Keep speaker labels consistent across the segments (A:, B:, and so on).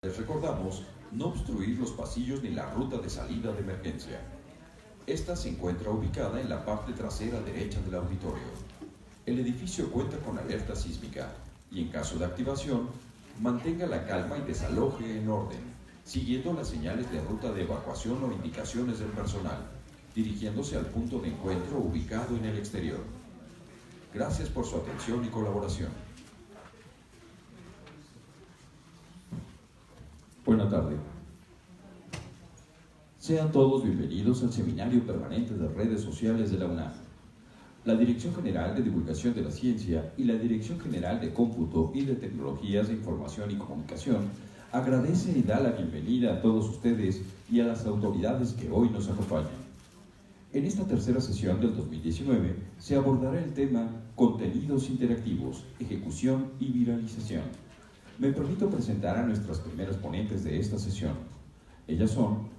A: Les recordamos no obstruir los pasillos ni la ruta de salida de emergencia. Esta se encuentra ubicada en la parte trasera derecha del auditorio. El edificio cuenta con alerta sísmica y en caso de activación, mantenga la calma y desaloje en orden, siguiendo las señales de ruta de evacuación o indicaciones del personal, dirigiéndose al punto de encuentro ubicado en el exterior. Gracias por su atención y colaboración.
B: Buenas tardes. Sean todos bienvenidos al Seminario Permanente de Redes Sociales de la UNAM. La Dirección General de Divulgación de la Ciencia y la Dirección General de Cómputo y de Tecnologías de Información y Comunicación agradece y da la bienvenida a todos ustedes y a las autoridades que hoy nos acompañan. En esta tercera sesión del 2019 se abordará el tema Contenidos interactivos, ejecución y viralización. Me permito presentar a nuestras primeras ponentes de esta sesión. Ellas son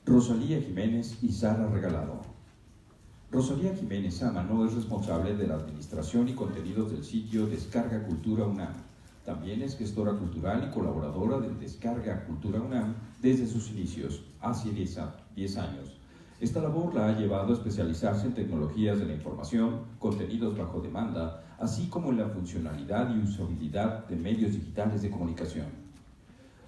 B: Rosalía Jiménez y Sara Regalado. Rosalía Jiménez Sámano es responsable de la administración y contenidos del sitio Descarga Cultura UNAM. También es gestora cultural y colaboradora del Descarga Cultura UNAM desde sus inicios, hace 10 años. Esta labor la ha llevado a especializarse en tecnologías de la información, contenidos bajo demanda, así como en la funcionalidad y usabilidad de medios digitales de comunicación.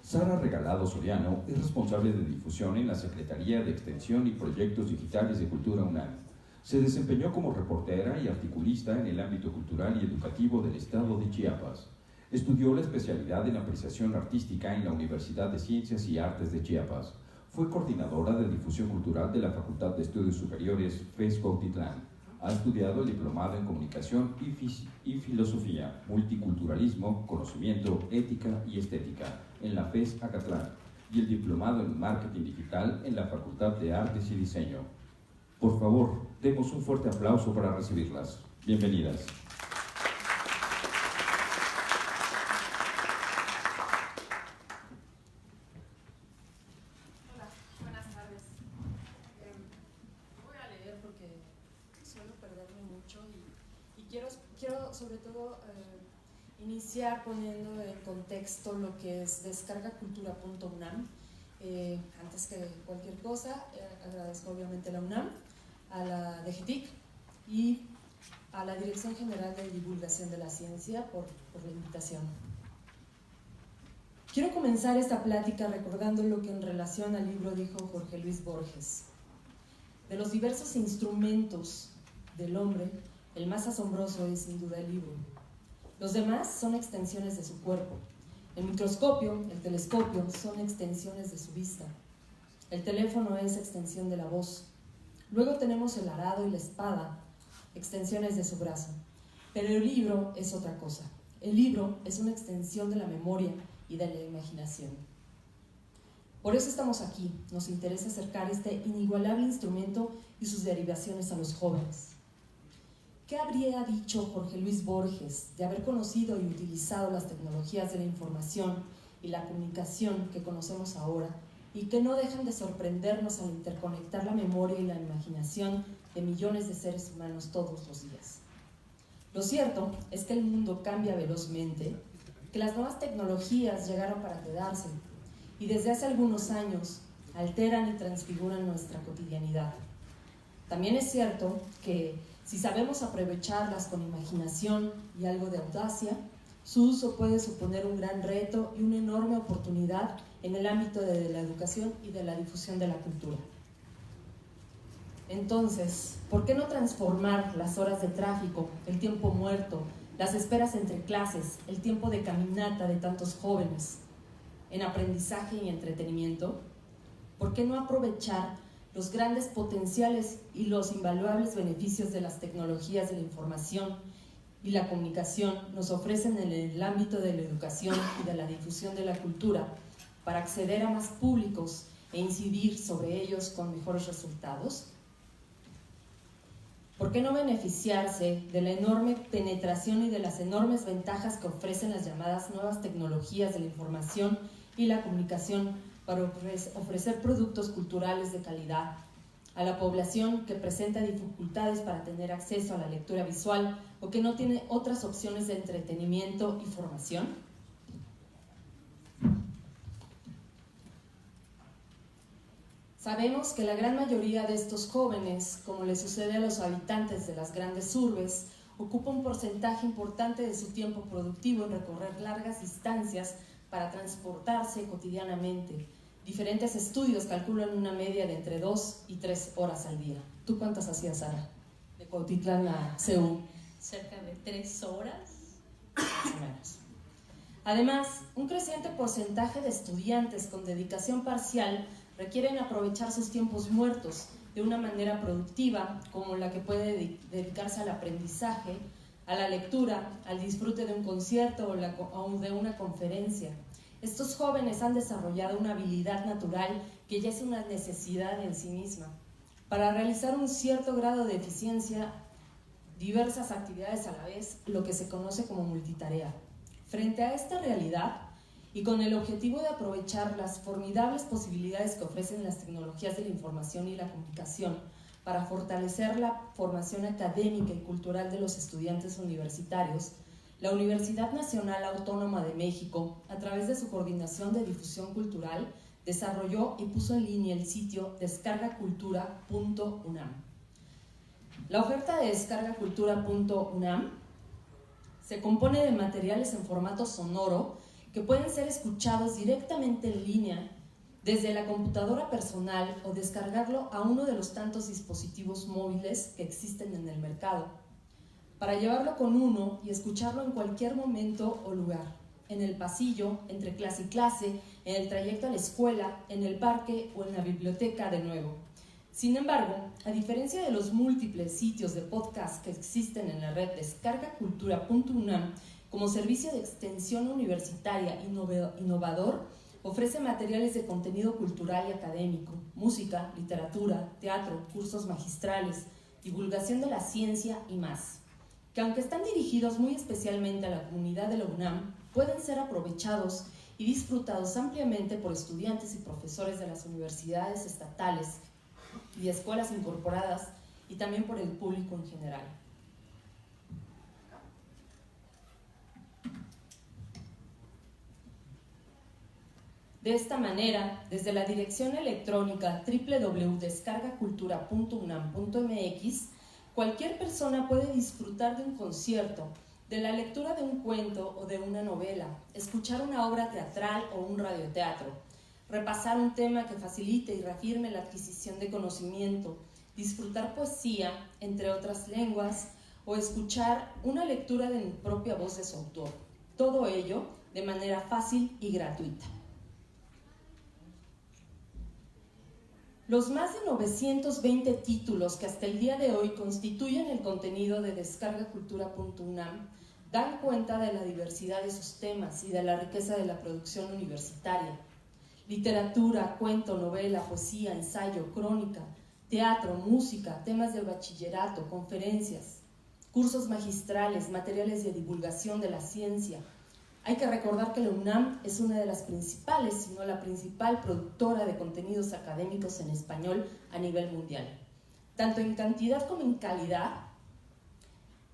B: Sara Regalado Soriano es responsable de difusión en la Secretaría de Extensión y Proyectos Digitales de Cultura UNAM. Se desempeñó como reportera y articulista en el ámbito cultural y educativo del estado de Chiapas. Estudió la especialidad en apreciación artística en la Universidad de Ciencias y Artes de Chiapas. Fue coordinadora de difusión cultural de la Facultad de Estudios Superiores FES Cuautitlán. Ha estudiado el diplomado en Comunicación y Filosofía, Multiculturalismo, Conocimiento, Ética y Estética en la FES Acatlán y el diplomado en Marketing Digital en la Facultad de Artes y Diseño. Por favor, demos un fuerte aplauso para recibirlas. Bienvenidas.
C: Quiero sobre todo iniciar poniendo en contexto lo que es descargacultura.unam. Antes que cualquier cosa, agradezco obviamente a la UNAM, a la DGTIC y a la Dirección General de Divulgación de la Ciencia por la invitación. Quiero comenzar esta plática recordando lo que en relación al libro dijo Jorge Luis Borges. De los diversos instrumentos del hombre, el más asombroso es sin duda el libro. Los demás son extensiones de su cuerpo. El microscopio, el telescopio son extensiones de su vista. El teléfono es extensión de la voz. Luego tenemos el arado y la espada, extensiones de su brazo. Pero el libro es otra cosa. El libro es una extensión de la memoria y de la imaginación. Por eso estamos aquí. Nos interesa acercar este inigualable instrumento y sus derivaciones a los jóvenes. ¿Qué habría dicho Jorge Luis Borges de haber conocido y utilizado las tecnologías de la información y la comunicación que conocemos ahora y que no dejan de sorprendernos al interconectar la memoria y la imaginación de millones de seres humanos todos los días? Lo cierto es que el mundo cambia velozmente, que las nuevas tecnologías llegaron para quedarse y desde hace algunos años alteran y transfiguran nuestra cotidianidad. También es cierto que si sabemos aprovecharlas con imaginación y algo de audacia, su uso puede suponer un gran reto y una enorme oportunidad en el ámbito de la educación y de la difusión de la cultura. Entonces, ¿por qué no transformar las horas de tráfico, el tiempo muerto, las esperas entre clases, el tiempo de caminata de tantos jóvenes en aprendizaje y entretenimiento? ¿Por qué no aprovechar los grandes potenciales y los invaluables beneficios de las tecnologías de la información y la comunicación nos ofrecen en el ámbito de la educación y de la difusión de la cultura para acceder a más públicos e incidir sobre ellos con mejores resultados? ¿Por qué no beneficiarse de la enorme penetración y de las enormes ventajas que ofrecen las llamadas nuevas tecnologías de la información y la comunicación para ofrecer productos culturales de calidad a la población que presenta dificultades para tener acceso a la lectura visual o que no tiene otras opciones de entretenimiento y formación? Sabemos que la gran mayoría de estos jóvenes, como le sucede a los habitantes de las grandes urbes, ocupa un porcentaje importante de su tiempo productivo en recorrer largas distancias para transportarse cotidianamente. Diferentes estudios calculan una media de entre 2 y 3 horas al día. ¿Tú cuántas hacías, Sara? De Cuautitlán a Seúl.
D: Cerca de 3 horas.
C: Más o menos. Además, un creciente porcentaje de estudiantes con dedicación parcial requieren aprovechar sus tiempos muertos de una manera productiva, como la que puede dedicarse al aprendizaje, a la lectura, al disfrute de un concierto o de una conferencia. Estos jóvenes han desarrollado una habilidad natural que ya es una necesidad en sí misma. Para realizar un cierto grado de eficiencia, diversas actividades a la vez, lo que se conoce como multitarea. Frente a esta realidad, y con el objetivo de aprovechar las formidables posibilidades que ofrecen las tecnologías de la información y la comunicación para fortalecer la formación académica y cultural de los estudiantes universitarios, la Universidad Nacional Autónoma de México, a través de su Coordinación de Difusión Cultural, desarrolló y puso en línea el sitio descargacultura.unam. La oferta de descargacultura.unam se compone de materiales en formato sonoro que pueden ser escuchados directamente en línea desde la computadora personal o descargarlo a uno de los tantos dispositivos móviles que existen en el mercado, para llevarlo con uno y escucharlo en cualquier momento o lugar, en el pasillo, entre clase y clase, en el trayecto a la escuela, en el parque o en la biblioteca de nuevo. Sin embargo, a diferencia de los múltiples sitios de podcast que existen en la red descargacultura.unam, como servicio de extensión universitaria innovador, ofrece materiales de contenido cultural y académico, música, literatura, teatro, cursos magistrales, divulgación de la ciencia y más, que aunque están dirigidos muy especialmente a la comunidad de la UNAM, pueden ser aprovechados y disfrutados ampliamente por estudiantes y profesores de las universidades estatales y escuelas incorporadas y también por el público en general. De esta manera, desde la dirección electrónica www.descargacultura.unam.mx, cualquier persona puede disfrutar de un concierto, de la lectura de un cuento o de una novela, escuchar una obra teatral o un radioteatro, repasar un tema que facilite y reafirme la adquisición de conocimiento, disfrutar poesía, entre otras lenguas, o escuchar una lectura de propia voz de su autor. Todo ello de manera fácil y gratuita. Los más de 920 títulos que hasta el día de hoy constituyen el contenido de descargacultura.unam dan cuenta de la diversidad de sus temas y de la riqueza de la producción universitaria. Literatura, cuento, novela, poesía, ensayo, crónica, teatro, música, temas del bachillerato, conferencias, cursos magistrales, materiales de divulgación de la ciencia. Hay que recordar que la UNAM es una de las principales, si no la principal productora de contenidos académicos en español a nivel mundial, tanto en cantidad como en calidad,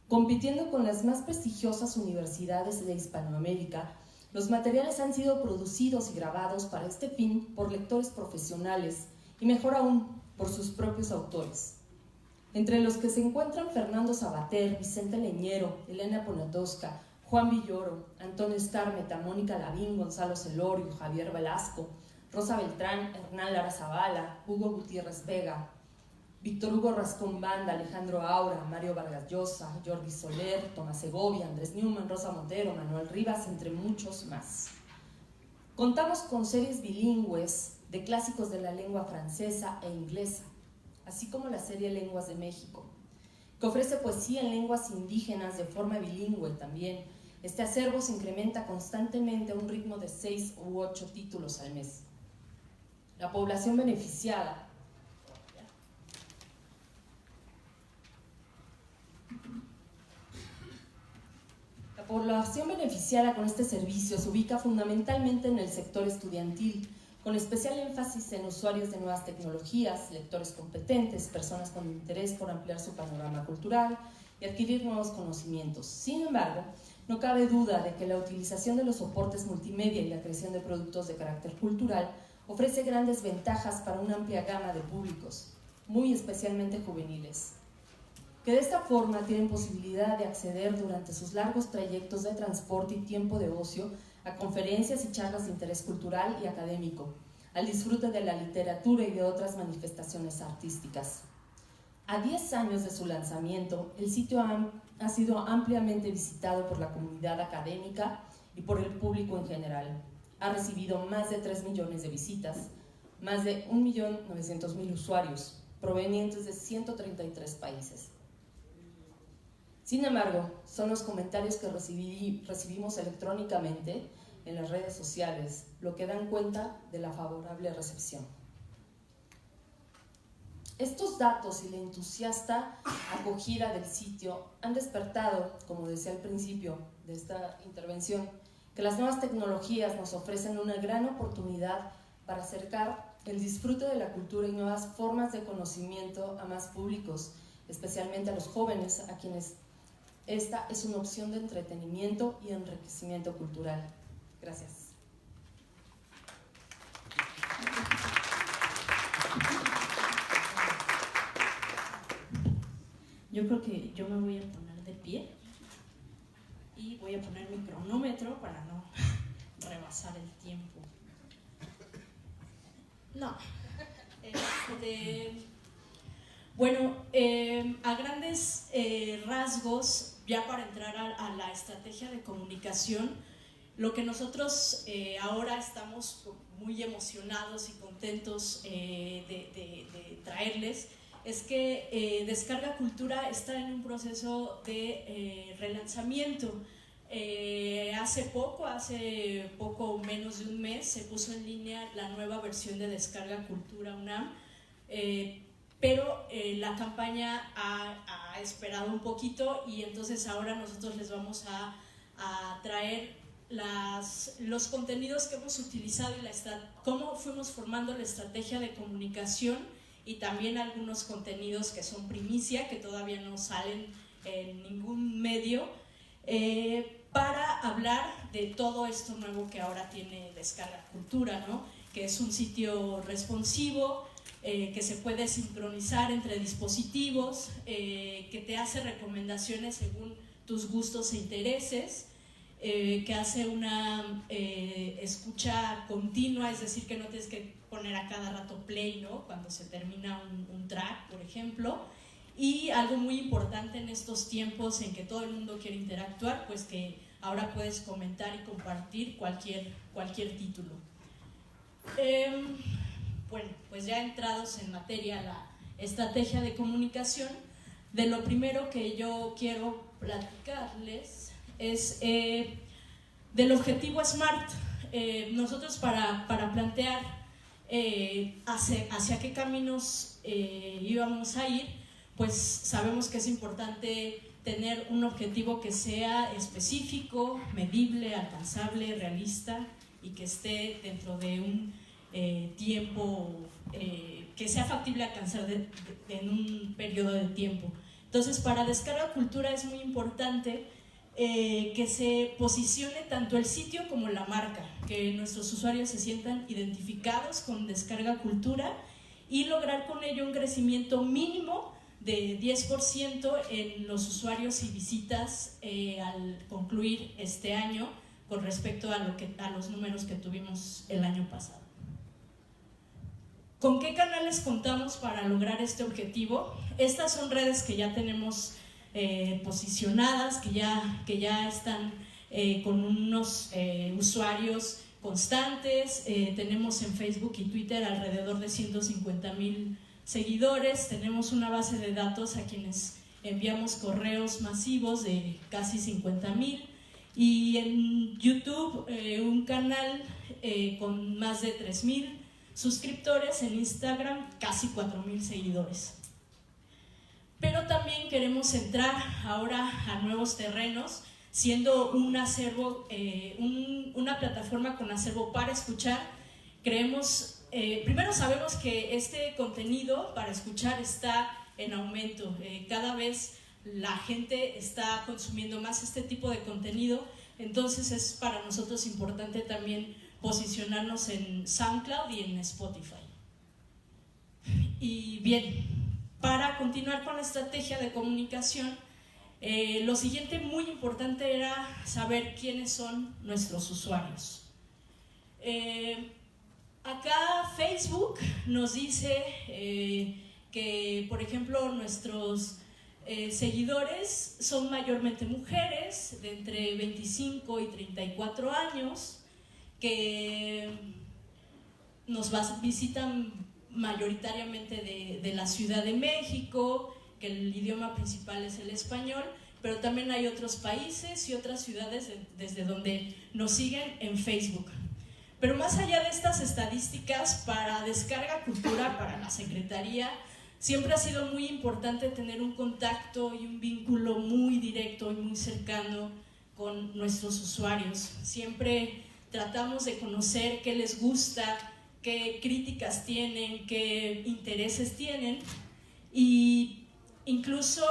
C: compitiendo con las más prestigiosas universidades de Hispanoamérica. Los materiales han sido producidos y grabados para este fin por lectores profesionales y, mejor aún, por sus propios autores, entre los que se encuentran Fernando Sabater, Vicente Leñero, Elena Poniatowska, Juan Villoro, Antonio Escármeta, Mónica Lavín, Gonzalo Celorio, Javier Velasco, Rosa Beltrán, Hernán Lara Zavala, Hugo Gutiérrez Vega, Víctor Hugo Rascón Banda, Alejandro Aura, Mario Vargas Llosa, Jordi Soler, Tomás Segovia, Andrés Newman, Rosa Montero, Manuel Rivas, entre muchos más. Contamos con series bilingües de clásicos de la lengua francesa e inglesa, así como la serie Lenguas de México, que ofrece poesía en lenguas indígenas de forma bilingüe también. Este acervo se incrementa constantemente a un ritmo de 6 u 8 títulos al mes. La población beneficiada con este servicio se ubica fundamentalmente en el sector estudiantil, con especial énfasis en usuarios de nuevas tecnologías, lectores competentes, personas con interés por ampliar su panorama cultural y adquirir nuevos conocimientos. Sin embargo, no cabe duda de que la utilización de los soportes multimedia y la creación de productos de carácter cultural ofrece grandes ventajas para una amplia gama de públicos, muy especialmente juveniles, que de esta forma tienen posibilidad de acceder durante sus largos trayectos de transporte y tiempo de ocio a conferencias y charlas de interés cultural y académico, al disfrute de la literatura y de otras manifestaciones artísticas. A 10 años de su lanzamiento, el sitio ha sido ampliamente visitado por la comunidad académica y por el público en general. Ha recibido más de 3 millones de visitas, más de 1.900.000 usuarios, provenientes de 133 países. Sin embargo, son los comentarios que recibimos electrónicamente en las redes sociales lo que dan cuenta de la favorable recepción. Estos datos y la entusiasta acogida del sitio han despertado, como decía al principio de esta intervención, que las nuevas tecnologías nos ofrecen una gran oportunidad para acercar el disfrute de la cultura y nuevas formas de conocimiento a más públicos, especialmente a los jóvenes, a quienes esta es una opción de entretenimiento y enriquecimiento cultural. Gracias.
D: Yo creo que yo me voy a poner de pie y voy a poner mi cronómetro para no rebasar el tiempo. No. Bueno, a grandes rasgos, ya para entrar a la estrategia de comunicación, lo que nosotros ahora estamos muy emocionados y contentos de traerles es que Descarga Cultura está en un proceso de relanzamiento. Hace poco menos de un mes, se puso en línea la nueva versión de Descarga Cultura UNAM, pero la campaña ha esperado un poquito y entonces ahora nosotros les vamos a traer los contenidos que hemos utilizado y cómo fuimos formando la estrategia de comunicación, y también algunos contenidos que son primicia, que todavía no salen en ningún medio, para hablar de todo esto nuevo que ahora tiene Descarga Cultura, ¿no? Que es un sitio responsivo, que se puede sincronizar entre dispositivos, que te hace recomendaciones según tus gustos e intereses, que hace una escucha continua, es decir, que no tienes que poner a cada rato play, ¿no? Cuando se termina un track, por ejemplo. Y algo muy importante en estos tiempos en que todo el mundo quiere interactuar, pues que ahora puedes comentar y compartir cualquier título. Bueno, pues ya entrados en materia la estrategia de comunicación, de lo primero que yo quiero platicarles es del objetivo SMART. Nosotros para plantear hacia qué caminos íbamos a ir, pues sabemos que es importante tener un objetivo que sea específico, medible, alcanzable, realista y que esté dentro de un tiempo que sea factible alcanzar en un periodo de tiempo. Entonces, para Descarga Cultura es muy importante que se posicione tanto el sitio como la marca, que nuestros usuarios se sientan identificados con Descarga Cultura y lograr con ello un crecimiento mínimo de 10% en los usuarios y visitas al concluir este año con respecto a los números que tuvimos el año pasado. ¿Con qué canales contamos para lograr este objetivo? Estas son redes que ya tenemos posicionadas, que ya están con unos usuarios constantes. Tenemos en Facebook y Twitter alrededor de 150,000 seguidores. Tenemos una base de datos a quienes enviamos correos masivos de casi 50,000, y en YouTube un canal con más de 3,000 suscriptores, en Instagram casi 4,000 seguidores. Pero también queremos entrar ahora a nuevos terrenos, siendo un acervo, una plataforma con acervo para escuchar. Creemos, primero sabemos que este contenido para escuchar está en aumento, cada vez la gente está consumiendo más este tipo de contenido, entonces es para nosotros importante también posicionarnos en SoundCloud y en Spotify. Y bien, para continuar con la estrategia de comunicación, lo siguiente muy importante era saber quiénes son nuestros usuarios. Acá Facebook nos dice que, por ejemplo, nuestros seguidores son mayormente mujeres de entre 25 y 34 años que nos visitan mayoritariamente de la Ciudad de México, que el idioma principal es el español, pero también hay otros países y otras ciudades desde donde nos siguen en Facebook. Pero más allá de estas estadísticas, para Descarga Cultura, para la Secretaría, siempre ha sido muy importante tener un contacto y un vínculo muy directo y muy cercano con nuestros usuarios. Siempre tratamos de conocer qué les gusta, qué críticas tienen, qué intereses tienen, y incluso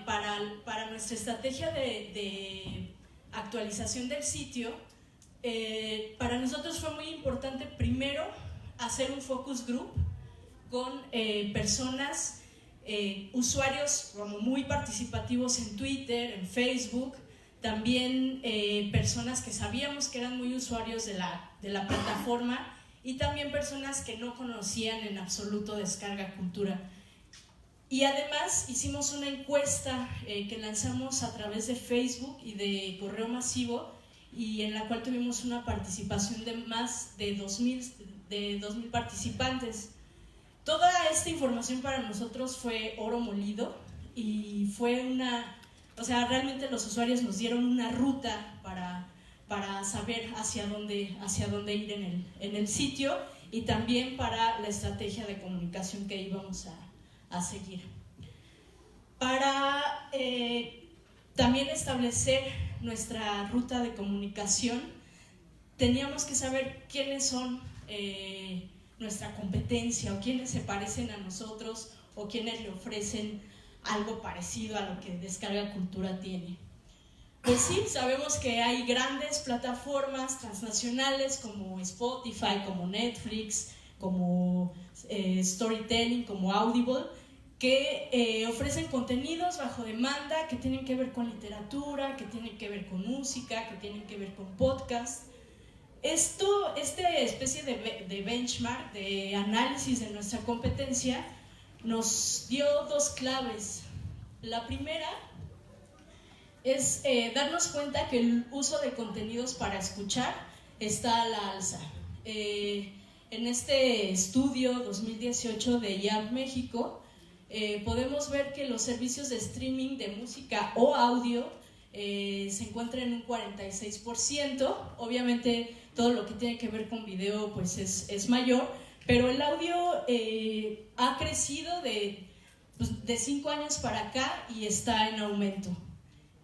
D: para nuestra estrategia de actualización del sitio, para nosotros fue muy importante primero hacer un focus group con personas, usuarios como muy participativos en Twitter, en Facebook, también personas que sabíamos que eran muy usuarios de la plataforma, y también personas que no conocían en absoluto Descarga Cultura. Y además hicimos una encuesta que lanzamos a través de Facebook y de correo masivo, y en la cual tuvimos una participación de más de 2,000 participantes. Toda esta información para nosotros fue oro molido, y fue realmente los usuarios nos dieron una ruta para saber hacia dónde ir en el sitio, y también para la estrategia de comunicación que íbamos a seguir. Para también establecer nuestra ruta de comunicación, teníamos que saber quiénes son nuestra competencia, o quiénes se parecen a nosotros, o quiénes le ofrecen algo parecido a lo que Descarga Cultura tiene. Pues sí, sabemos que hay grandes plataformas transnacionales como Spotify, como Netflix, como Storytelling, como Audible, que ofrecen contenidos bajo demanda que tienen que ver con literatura, que tienen que ver con música, que tienen que ver con podcast. Esta especie de benchmark, de análisis de nuestra competencia, nos dio dos claves. La primera es darnos cuenta que el uso de contenidos para escuchar está a la alza. En este estudio 2018 de IAB México, podemos ver que los servicios de streaming de música o audio se encuentran en un 46%. Obviamente todo lo que tiene que ver con video pues es mayor, pero el audio ha crecido de 5 años para acá y está en aumento.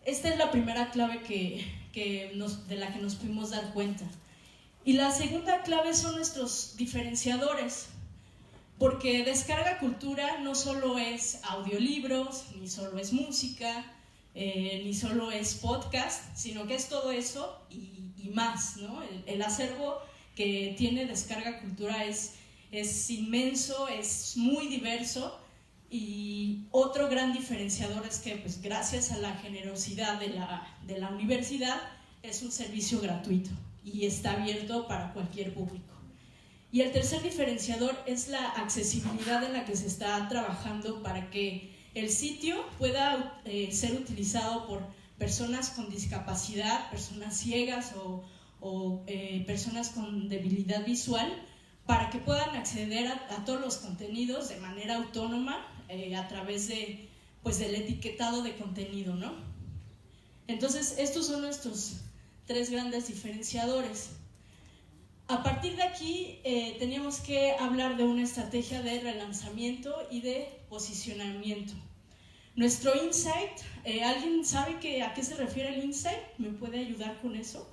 D: Esta es la primera clave de la que nos pudimos dar cuenta. Y la segunda clave son nuestros diferenciadores, porque Descarga Cultura no solo es audiolibros, ni solo es música, ni solo es podcast, sino que es todo eso y más, ¿no? El acervo que tiene Descarga Cultura es inmenso, es muy diverso. Y otro gran diferenciador es que, pues, gracias a la generosidad de la universidad, es un servicio gratuito y está abierto para cualquier público. Y el tercer diferenciador es la accesibilidad en la que se está trabajando para que el sitio pueda ser utilizado por personas con discapacidad, personas ciegas o personas con debilidad visual, para que puedan acceder a todos los contenidos de manera autónoma a través del etiquetado de contenido, ¿no? Entonces, estos son nuestros 3 grandes diferenciadores. A partir de aquí, teníamos que hablar de una estrategia de relanzamiento y de posicionamiento. Nuestro insight, ¿alguien sabe a qué se refiere el insight? ¿Me puede ayudar con eso?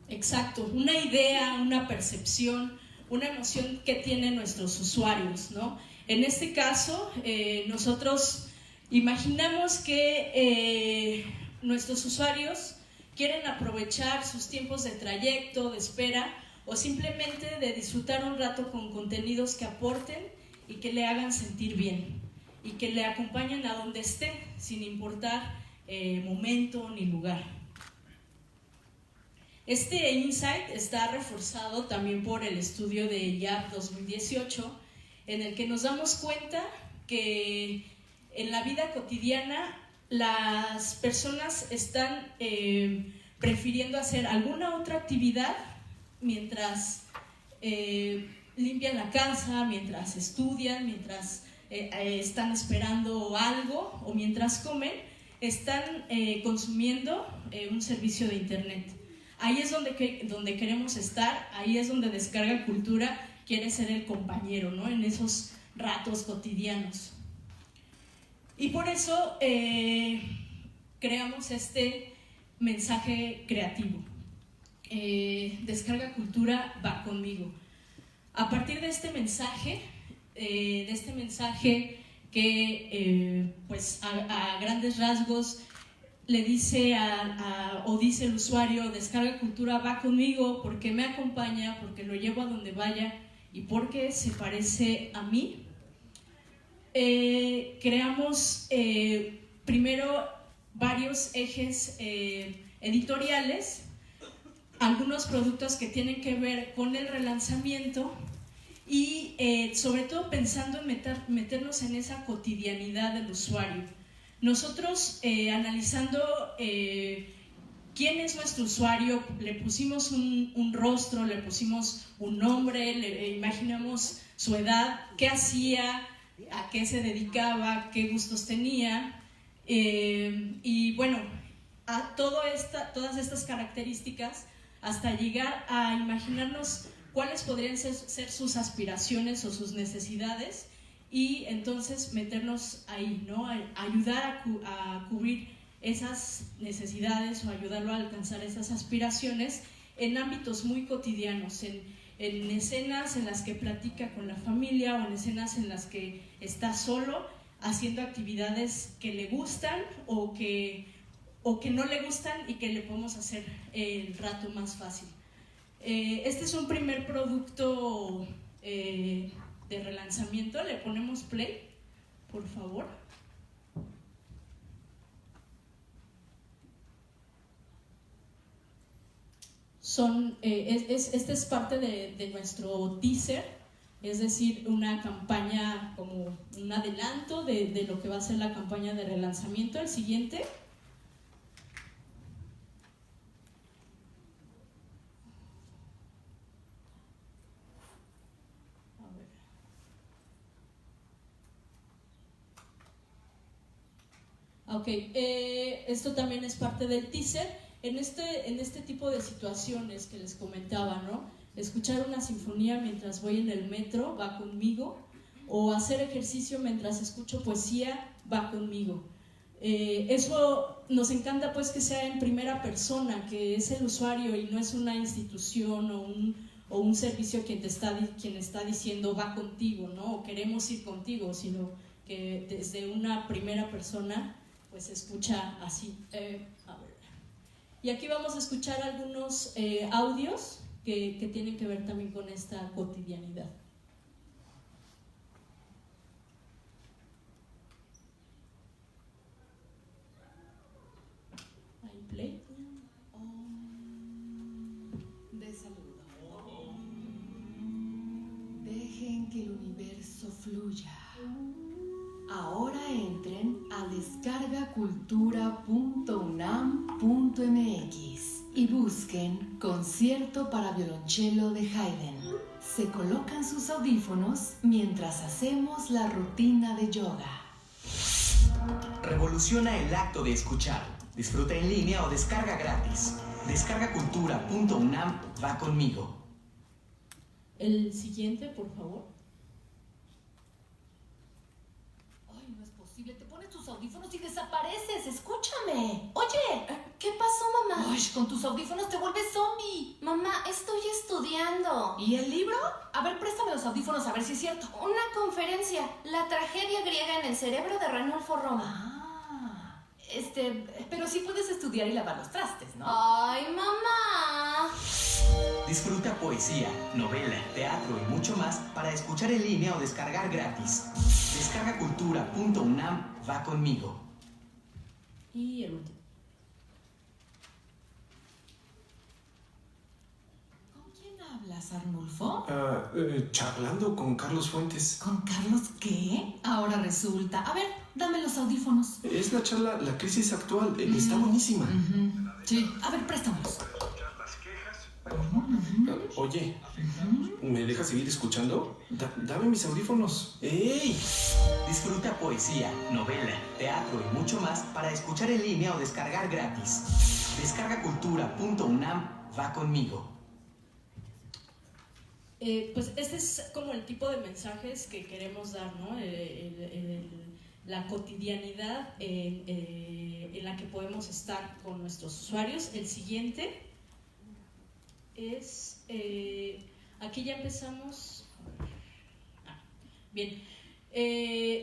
D: Exacto, una idea, una percepción, una emoción que tienen nuestros usuarios, ¿no? En este caso, nosotros imaginamos que nuestros usuarios quieren aprovechar sus tiempos de trayecto, de espera o simplemente de disfrutar un rato con contenidos que aporten y que le hagan sentir bien y que le acompañen a donde esté, sin importar momento ni lugar. Este insight está reforzado también por el estudio de YAP 2018, en el que nos damos cuenta que en la vida cotidiana las personas están prefiriendo hacer alguna otra actividad mientras limpian la casa, mientras estudian, mientras están esperando algo o mientras comen, están consumiendo un servicio de internet. Ahí es donde queremos estar, ahí es donde Descarga Cultura quiere ser el compañero, ¿no? En esos ratos cotidianos. Y por eso creamos este mensaje creativo. Descarga Cultura va conmigo. A partir de este mensaje que pues a grandes rasgos le dice o dice el usuario, Descarga Cultura va conmigo porque me acompaña, porque lo llevo a donde vaya y porque se parece a mí. Creamos primero varios ejes editoriales, algunos productos que tienen que ver con el relanzamiento y sobre todo pensando en meternos en esa cotidianidad del usuario. Nosotros analizando quién es nuestro usuario, le pusimos un rostro, le pusimos un nombre, le imaginamos su edad, qué hacía, a qué se dedicaba, qué gustos tenía, y bueno, a todas estas características hasta llegar a imaginarnos cuáles podrían ser sus aspiraciones o sus necesidades y entonces meternos ahí, ¿no? Ayudar a cubrir esas necesidades o ayudarlo a alcanzar esas aspiraciones en ámbitos muy cotidianos, en escenas en las que platica con la familia o en escenas en las que está solo haciendo actividades que le gustan o que no le gustan y que le podemos hacer el rato más fácil. Este es un primer producto de relanzamiento. Le ponemos play, por favor. Este es parte de nuestro teaser, es decir, una campaña como un adelanto de lo que va a ser la campaña de relanzamiento. El siguiente. Ok, esto también es parte del teaser. En este tipo de situaciones que les comentaba, ¿no? Escuchar una sinfonía mientras voy en el metro va conmigo, o hacer ejercicio mientras escucho poesía va conmigo. Eso nos encanta, pues, que sea en primera persona, que es el usuario y no es una institución o un servicio quien está diciendo va contigo, ¿no? O queremos ir contigo, sino que desde una primera persona pues se escucha así. A ver. Y aquí vamos a escuchar algunos audios que tienen que ver también con esta cotidianidad. Ahí, play.
E: De saludo. Dejen que el universo fluya. Ahora entren a descargacultura.unam.mx y busquen Concierto para violonchelo de Haydn. Se colocan sus audífonos mientras hacemos la rutina de yoga.
F: Revoluciona el acto de escuchar. Disfruta en línea o descarga gratis. Descargacultura.unam va conmigo.
D: El siguiente, por favor.
E: Te pones tus audífonos y desapareces. Escúchame. Oye, ¿qué pasó, mamá? Uy, con tus audífonos te vuelves zombie.
G: Mamá, estoy estudiando.
E: ¿Y el libro? A ver, préstame los audífonos a ver si es cierto.
G: Una conferencia, la tragedia griega en el cerebro de Ranulfo Roma.
E: Pero sí puedes estudiar y lavar los trastes, ¿no?
G: ¡Ay, mamá!
F: Disfruta poesía, novela, teatro y mucho más para escuchar en línea o descargar gratis. Descargacultura.unam va conmigo.
D: Y el último.
E: ¿Con quién hablas, Arnulfo?
H: Charlando con Carlos Fuentes.
E: ¿Con Carlos qué? Ahora resulta. A ver, dame los audífonos.
H: Es la charla La crisis actual. Está buenísima.
E: Sí. A ver, préstamelos.
H: Oye, ¿me dejas seguir escuchando? Dame mis audífonos. ¡Ey!
F: Disfruta poesía, novela, teatro y mucho más para escuchar en línea o descargar gratis. Descargacultura.unam va conmigo.
D: Pues este es como el tipo de mensajes que queremos dar, ¿no? La cotidianidad en la que podemos estar con nuestros usuarios. El siguiente es, aquí ya empezamos. Bien,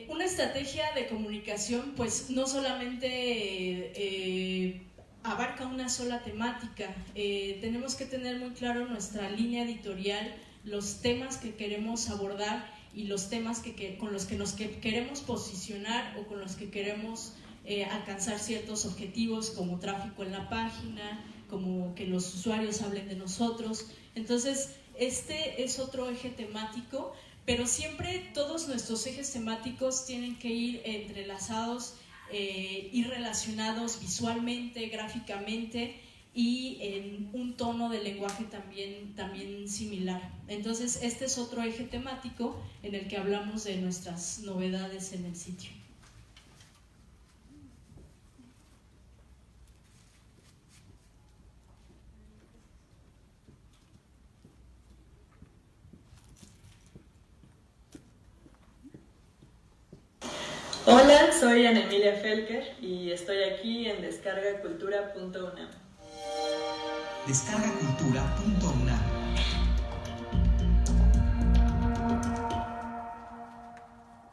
D: una estrategia de comunicación pues no solamente abarca una sola temática, tenemos que tener muy claro nuestra línea editorial, los temas que queremos abordar y los temas con los que nos queremos posicionar o con los que queremos alcanzar ciertos objetivos como tráfico en la página, como que los usuarios hablen de nosotros. Entonces, este es otro eje temático, pero siempre todos nuestros ejes temáticos tienen que ir entrelazados y relacionados visualmente, gráficamente y en un tono de lenguaje también similar. Entonces, este es otro eje temático en el que hablamos de nuestras novedades en el sitio.
I: Hola, soy Ana Emilia Felker y estoy aquí en descargacultura.unam.
F: Descargacultura.unam.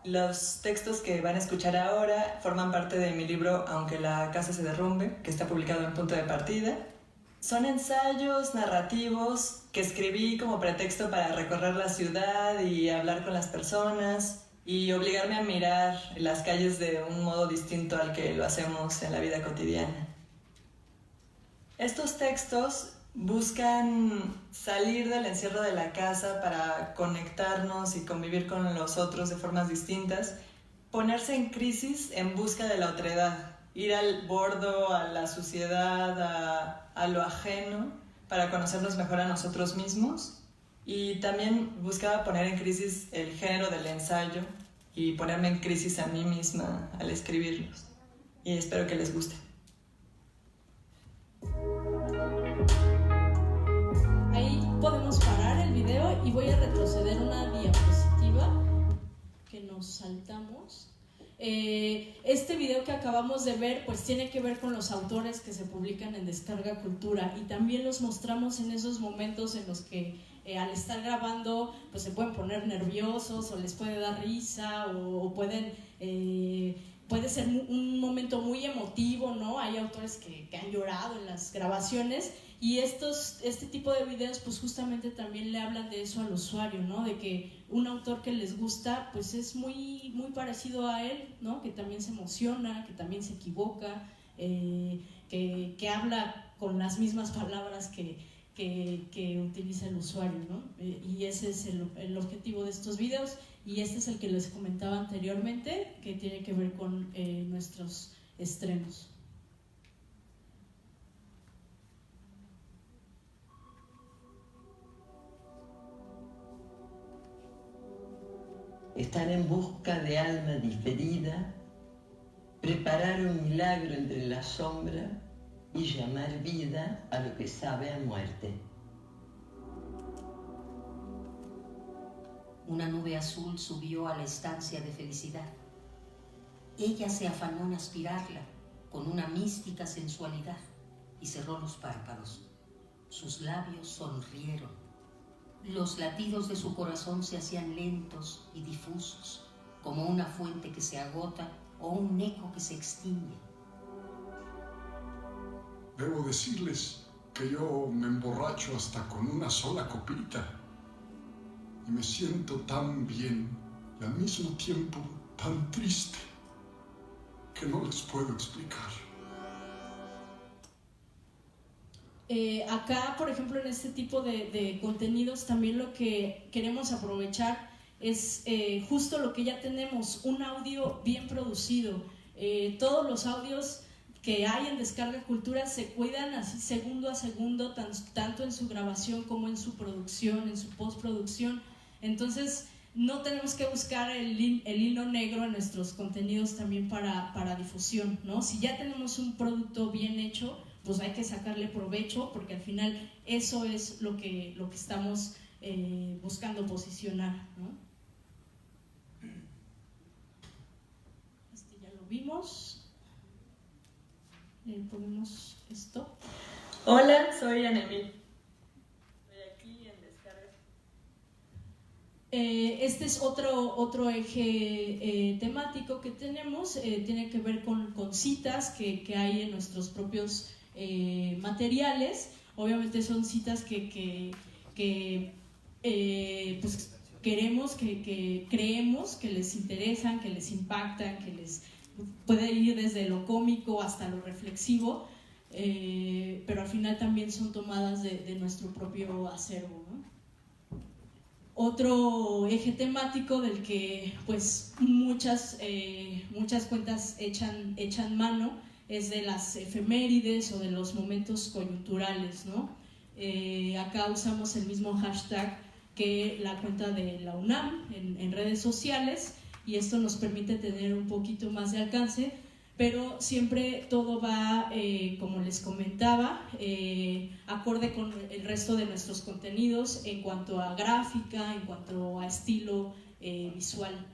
I: Los textos que van a escuchar ahora forman parte de mi libro Aunque la casa se derrumbe, que está publicado en Punto de Partida. Son ensayos narrativos que escribí como pretexto para recorrer la ciudad y hablar con las personas y obligarme a mirar las calles de un modo distinto al que lo hacemos en la vida cotidiana. Estos textos buscan salir del encierro de la casa para conectarnos y convivir con los otros de formas distintas, ponerse en crisis en busca de la otredad, ir al bordo, a la suciedad, a lo ajeno, para conocernos mejor a nosotros mismos. Y también buscaba poner en crisis el género del ensayo y ponerme en crisis a mí misma al escribirlos. Y espero que les guste.
D: Ahí podemos parar el video y voy a retroceder una diapositiva que nos saltamos. Este video que acabamos de ver pues tiene que ver con los autores que se publican en Descarga Cultura y también los mostramos en esos momentos en los que al estar grabando pues se pueden poner nerviosos o les puede dar risa o puede ser un momento muy emotivo, ¿no? Hay autores que han llorado en las grabaciones y este tipo de videos pues justamente también le hablan de eso al usuario, ¿no? De que un autor que les gusta pues es muy, muy parecido a él, ¿no? Que también se emociona, que también se equivoca, que habla con las mismas palabras que utiliza el usuario, ¿no? Y ese es el objetivo de estos videos y este es el que les comentaba anteriormente que tiene que ver con nuestros estrenos.
J: Estar en busca de alma diferida, preparar un milagro entre la sombra y llamar vida a lo que sabe a muerte.
K: Una nube azul subió a la estancia de felicidad. Ella se afanó en aspirarla con una mística sensualidad y cerró los párpados. Sus labios sonrieron. Los latidos de su corazón se hacían lentos y difusos, como una fuente que se agota o un eco que se extingue.
L: Debo decirles que yo me emborracho hasta con una sola copita y me siento tan bien y al mismo tiempo tan triste que no les puedo explicar.
D: Acá, por ejemplo, en este tipo de contenidos también lo que queremos aprovechar es justo lo que ya tenemos, un audio bien producido. Todos los audios que hay en Descarga Cultura se cuidan así segundo a segundo, tanto en su grabación como en su producción, en su postproducción. Entonces no tenemos que buscar el hilo negro en nuestros contenidos también para difusión, ¿no? Si ya tenemos un producto bien hecho, pues hay que sacarle provecho, porque al final eso es lo que estamos buscando posicionar, ¿no? Ya lo vimos. Le ponemos esto.
I: Hola, soy Anemil. Estoy aquí en Descarga.
D: Este es otro eje temático que tenemos, tiene que ver con citas que hay en nuestros propios materiales. Obviamente son citas que pues creemos que les interesan, que les impactan, que les puede ir desde lo cómico hasta lo reflexivo, pero al final también son tomadas de nuestro propio acervo, ¿no? Otro eje temático del que pues muchas cuentas echan mano es de las efemérides o de los momentos coyunturales, ¿no? Acá usamos el mismo hashtag que la cuenta de la UNAM en redes sociales, y esto nos permite tener un poquito más de alcance, pero siempre todo va, como les comentaba, acorde con el resto de nuestros contenidos en cuanto a gráfica, en cuanto a estilo visual.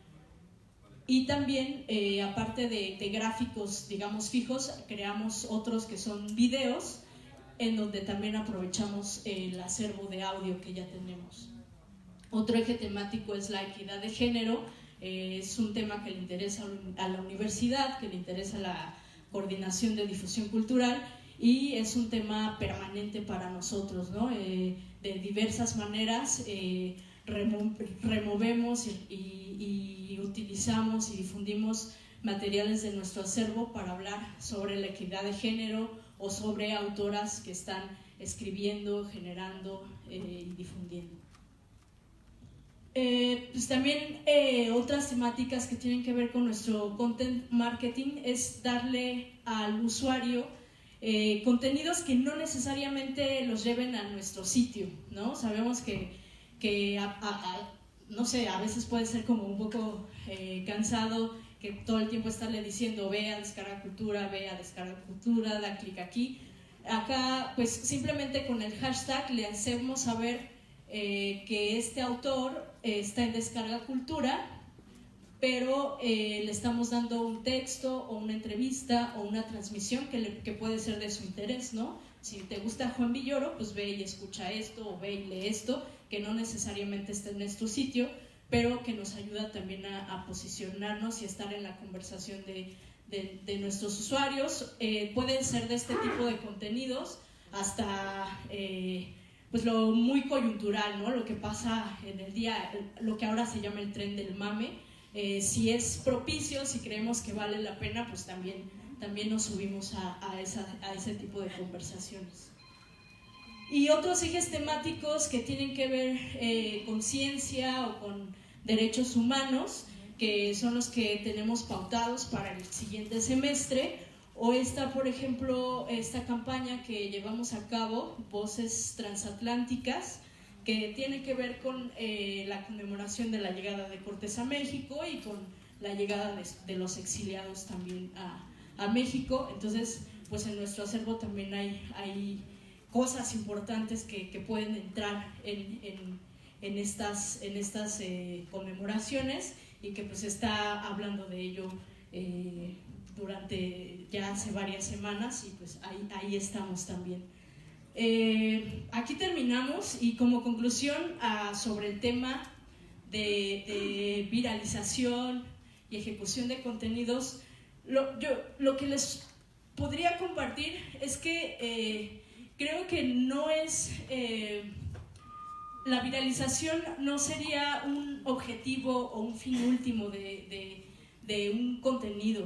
D: Y también, aparte de gráficos, digamos, fijos, creamos otros que son videos, en donde también aprovechamos el acervo de audio que ya tenemos. Otro eje temático es la equidad de género. Es un tema que le interesa a la universidad, que le interesa a la Coordinación de Difusión Cultural, y es un tema permanente para nosotros, ¿no? De diversas maneras removemos y utilizamos y difundimos materiales de nuestro acervo para hablar sobre la equidad de género o sobre autoras que están escribiendo, generando y difundiendo. Pues también otras temáticas que tienen que ver con nuestro content marketing es darle al usuario contenidos que no necesariamente los lleven a nuestro sitio, ¿no? Sabemos que no sé, a veces puede ser como un poco cansado que todo el tiempo estarle diciendo ve a Descarga Cultura, da clic aquí. Acá pues simplemente con el hashtag le hacemos saber que este autor está en Descarga Cultura, pero le estamos dando un texto o una entrevista o una transmisión que puede ser de su interés, ¿no? Si te gusta Juan Villoro, pues ve y escucha esto o ve y lee esto, que no necesariamente está en nuestro sitio, pero que nos ayuda también a posicionarnos y estar en la conversación de nuestros usuarios. Pueden ser de este tipo de contenidos hasta pues lo muy coyuntural, ¿no? Lo que pasa en el día, lo que ahora se llama el tren del mame. Si es propicio, si creemos que vale la pena, pues también nos subimos a ese tipo de conversaciones. Y otros ejes temáticos que tienen que ver con ciencia o con derechos humanos, que son los que tenemos pautados para el siguiente semestre, o por ejemplo, esta campaña que llevamos a cabo, Voces Transatlánticas, que tiene que ver con la conmemoración de la llegada de Cortés a México y con la llegada de los exiliados también a México. Entonces, pues en nuestro acervo también hay cosas importantes que pueden entrar en estas conmemoraciones, y que pues está hablando de ello durante ya hace varias semanas, y pues ahí estamos también. Aquí terminamos, y como conclusión sobre el tema de viralización y ejecución de contenidos, lo que les podría compartir es que creo que no es... la viralización no sería un objetivo o un fin último de un contenido.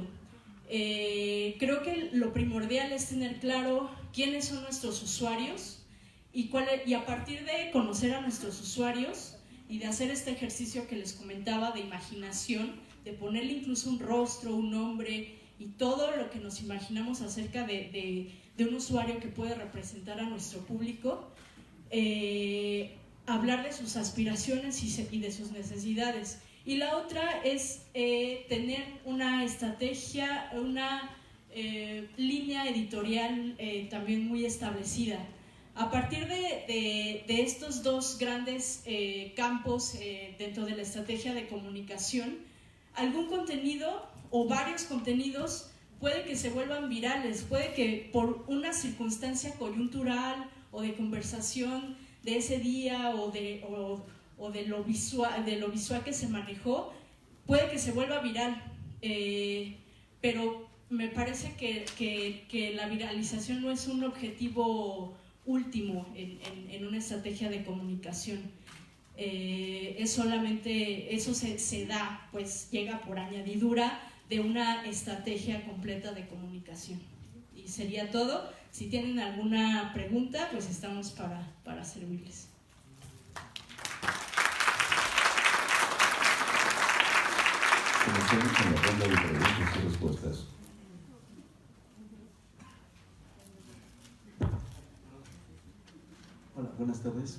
D: Creo que lo primordial es tener claro quiénes son nuestros usuarios y a partir de conocer a nuestros usuarios y de hacer este ejercicio que les comentaba de imaginación, de ponerle incluso un rostro, un nombre y todo lo que nos imaginamos acerca de un usuario que puede representar a nuestro público, hablar de sus aspiraciones y de sus necesidades. Y la otra es tener una estrategia, una línea editorial también muy establecida. A partir de estos dos grandes campos dentro de la estrategia de comunicación, algún contenido o varios contenidos puede que se vuelvan virales, puede que por una circunstancia coyuntural o de conversación de ese día o de lo visual que se manejó, puede que se vuelva viral, pero me parece que la viralización no es un objetivo último en una estrategia de comunicación. Es solamente, eso se da, pues llega por añadidura de una estrategia completa de comunicación. Y sería todo. Si tienen alguna pregunta, pues estamos para servirles.
B: Comenzamos con la ronda de preguntas y respuestas.
M: Hola, buenas tardes.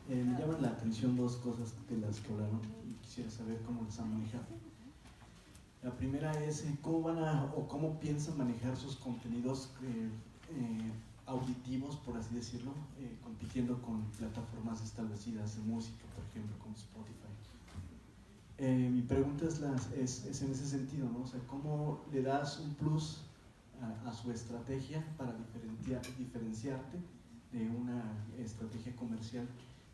M: Me llaman la atención dos cosas de las que hablaron y quisiera saber cómo las han manejado. La primera es cómo piensan manejar sus contenidos auditivos, por así decirlo, compitiendo con plataformas establecidas de música, por ejemplo, como Spotify. Mi pregunta es en ese sentido, ¿no? O sea, ¿cómo le das un plus a su estrategia para diferenciarte de una estrategia comercial,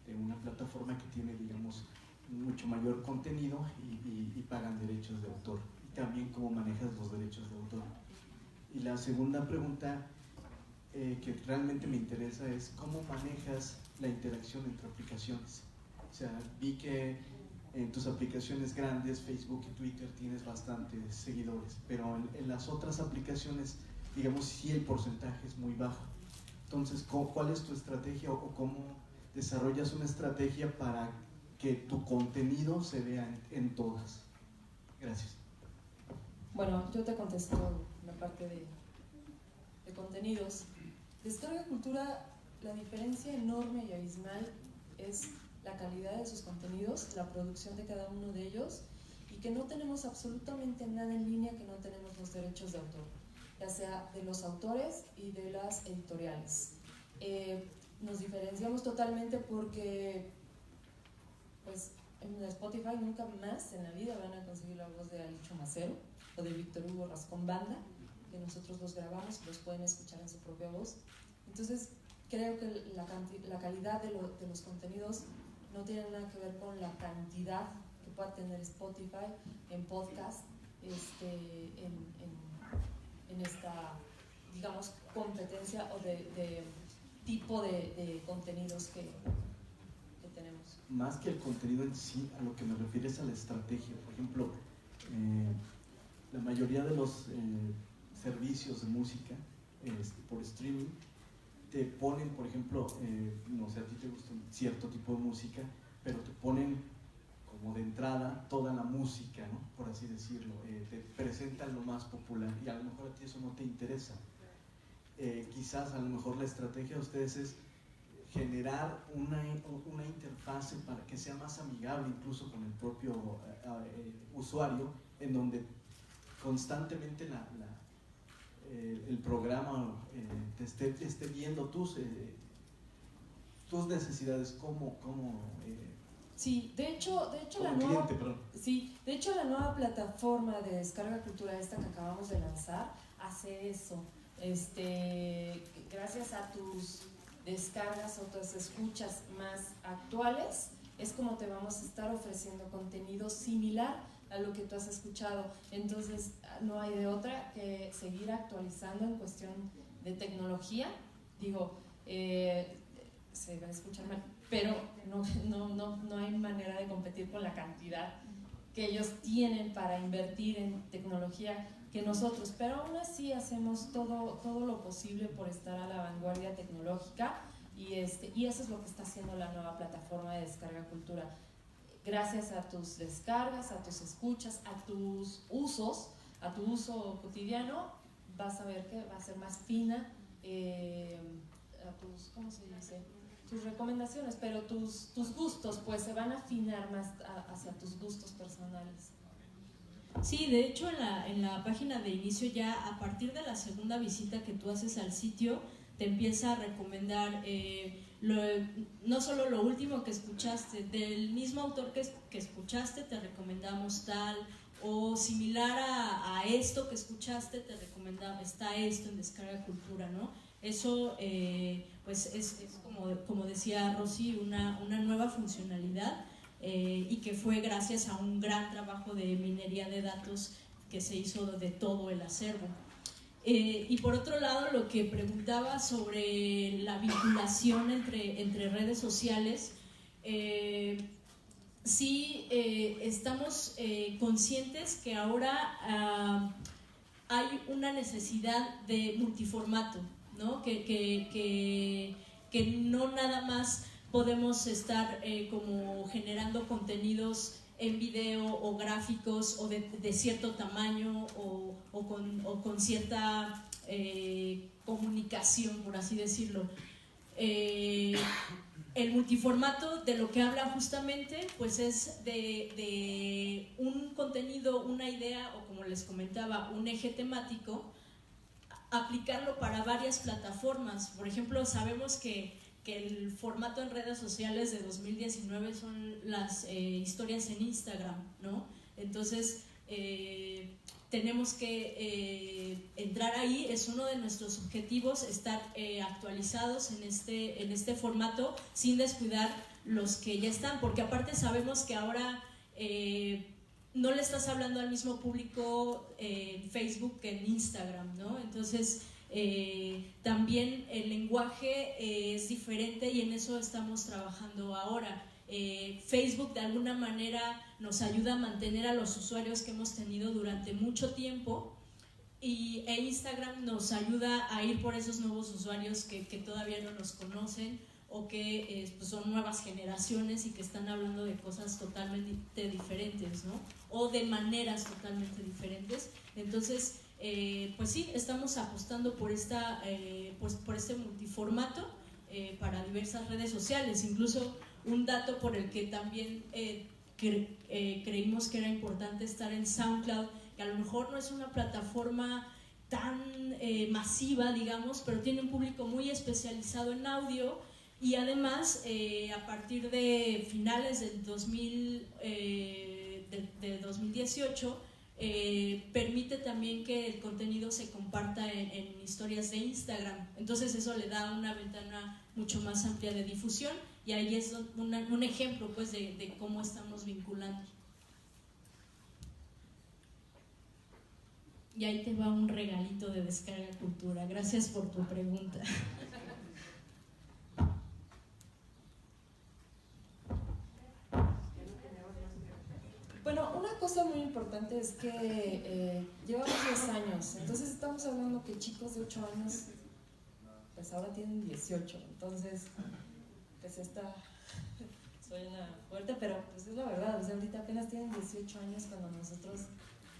M: de una plataforma que tiene, digamos, mucho mayor contenido y pagan derechos de autor? Y también cómo manejas los derechos de autor. Y la segunda pregunta que realmente me interesa es cómo manejas la interacción entre aplicaciones. O sea, vi que en tus aplicaciones grandes, Facebook y Twitter, tienes bastantes seguidores, pero en las otras aplicaciones, digamos, sí el porcentaje es muy bajo. Entonces, ¿cuál es tu estrategia o cómo desarrollas una estrategia para que tu contenido se vea en todas? Gracias.
C: Bueno, yo te contesto la parte de contenidos. Descarga Cultura, la diferencia enorme y abismal es la calidad de sus contenidos, la producción de cada uno de ellos, y que no tenemos absolutamente nada en línea que no tenemos los derechos de autor, ya sea de los autores y de las editoriales. Nos diferenciamos totalmente porque pues en Spotify nunca más en la vida van a conseguir la voz de Alicho Macero o de Víctor Hugo Rascón Banda, que nosotros los grabamos y los pueden escuchar en su propia voz. Entonces creo que la calidad de los contenidos no tiene nada que ver con la cantidad que pueda tener Spotify en podcast, en esta, digamos, competencia o de tipo de contenidos que tenemos.
M: Más que el contenido en sí, a lo que me refiero es a la estrategia. Por ejemplo, la mayoría de los servicios de música por streaming te ponen, por ejemplo, no sé, a ti te gusta un cierto tipo de música, pero te ponen como de entrada toda la música, ¿no? Por así decirlo, te presentan lo más popular y a lo mejor a ti eso no te interesa. Quizás a lo mejor la estrategia de ustedes es generar una interfase para que sea más amigable incluso con el propio usuario, en donde constantemente el programa te esté viendo tus necesidades como
C: sí, de hecho la nueva plataforma de Descarga Cultura, esta que acabamos de lanzar, hace eso. Gracias a tus descargas o tus escuchas más actuales, es como te vamos a estar ofreciendo contenido similar a lo que tú has escuchado. Entonces no hay de otra que seguir actualizando en cuestión de tecnología. Digo, se va a escuchar mal, pero no hay manera de competir con la cantidad que ellos tienen para invertir en tecnología que nosotros, pero aún así hacemos todo lo posible por estar a la vanguardia tecnológica, y eso es lo que está haciendo la nueva plataforma de Descarga Cultura. Gracias a tus descargas, a tus escuchas, a tus usos, a tu uso cotidiano, vas a ver que va a ser más fina a tus, ¿cómo se dice?, tus recomendaciones, pero tus gustos pues se van a afinar más hacia tus gustos personales.
D: Sí, de hecho en la página de inicio, ya a partir de la segunda visita que tú haces al sitio, te empieza a recomendar no solo lo último que escuchaste, del mismo autor que escuchaste, te recomendamos tal, o similar a esto que escuchaste, te recomendamos, está esto en Descarga Cultura, ¿no? Eso pues es como decía Rosy, una nueva funcionalidad, y que fue gracias a un gran trabajo de minería de datos que se hizo de todo el acervo. Y por otro lado, lo que preguntaba sobre la vinculación entre redes sociales, sí, estamos conscientes que ahora hay una necesidad de multiformato, ¿no? Que no nada más podemos estar como generando contenidos en video o gráficos o de cierto tamaño o con cierta comunicación, por así decirlo. El multiformato de lo que habla justamente pues es de un contenido, una idea, o como les comentaba, un eje temático, aplicarlo para varias plataformas. Por ejemplo, sabemos que el formato en redes sociales de 2019 son las historias en Instagram, ¿no? Entonces tenemos que entrar ahí, es uno de nuestros objetivos, estar actualizados en este formato sin descuidar los que ya están, porque aparte sabemos que ahora no le estás hablando al mismo público en Facebook que en Instagram, ¿no? Entonces también el lenguaje es diferente, y en eso estamos trabajando ahora. Facebook de alguna manera nos ayuda a mantener a los usuarios que hemos tenido durante mucho tiempo, e Instagram nos ayuda a ir por esos nuevos usuarios que todavía no nos conocen, o que pues son nuevas generaciones y que están hablando de cosas totalmente diferentes, ¿no? O de maneras totalmente diferentes. Entonces pues sí, estamos apostando por por este multiformato para diversas redes sociales. Incluso un dato por el que también creímos que era importante estar en SoundCloud, que a lo mejor no es una plataforma tan masiva, digamos, pero tiene un público muy especializado en audio, y además a partir de finales del 2018 permite también que el contenido se comparta en historias de Instagram. Entonces eso le da una ventana mucho más amplia de difusión, y ahí es un ejemplo pues de cómo estamos vinculando. Y ahí te va un regalito de Descarga Cultura. Gracias por tu pregunta.
C: Bueno, una cosa muy importante es que llevamos 10 años, entonces estamos hablando que chicos de 8 años, pues ahora tienen 18, entonces, pues suena fuerte, pero pues es la verdad, o sea, ahorita apenas tienen 18 años cuando nosotros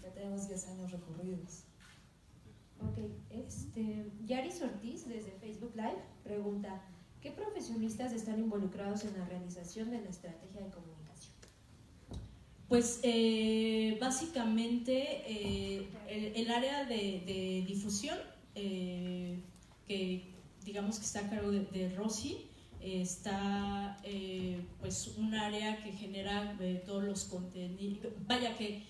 C: ya tenemos 10 años recorridos.
N: Ok, Yaris Ortiz desde Facebook Live pregunta: ¿qué profesionistas están involucrados en la realización de la estrategia de comunicación?
D: Pues básicamente el área de difusión, que digamos que está a cargo de Rosy, está pues un área que genera todos los contenidos, vaya, que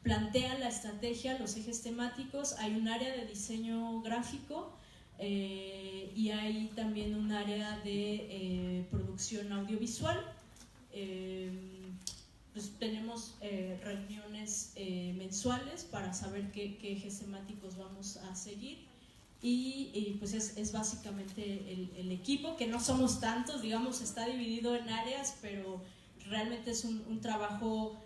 D: plantea la estrategia, los ejes temáticos. Hay un área de diseño gráfico, y hay también un área de producción audiovisual. pues tenemos reuniones mensuales para saber qué ejes temáticos vamos a seguir. Y pues es básicamente el equipo, que no somos tantos, digamos, está dividido en áreas, pero realmente es un trabajo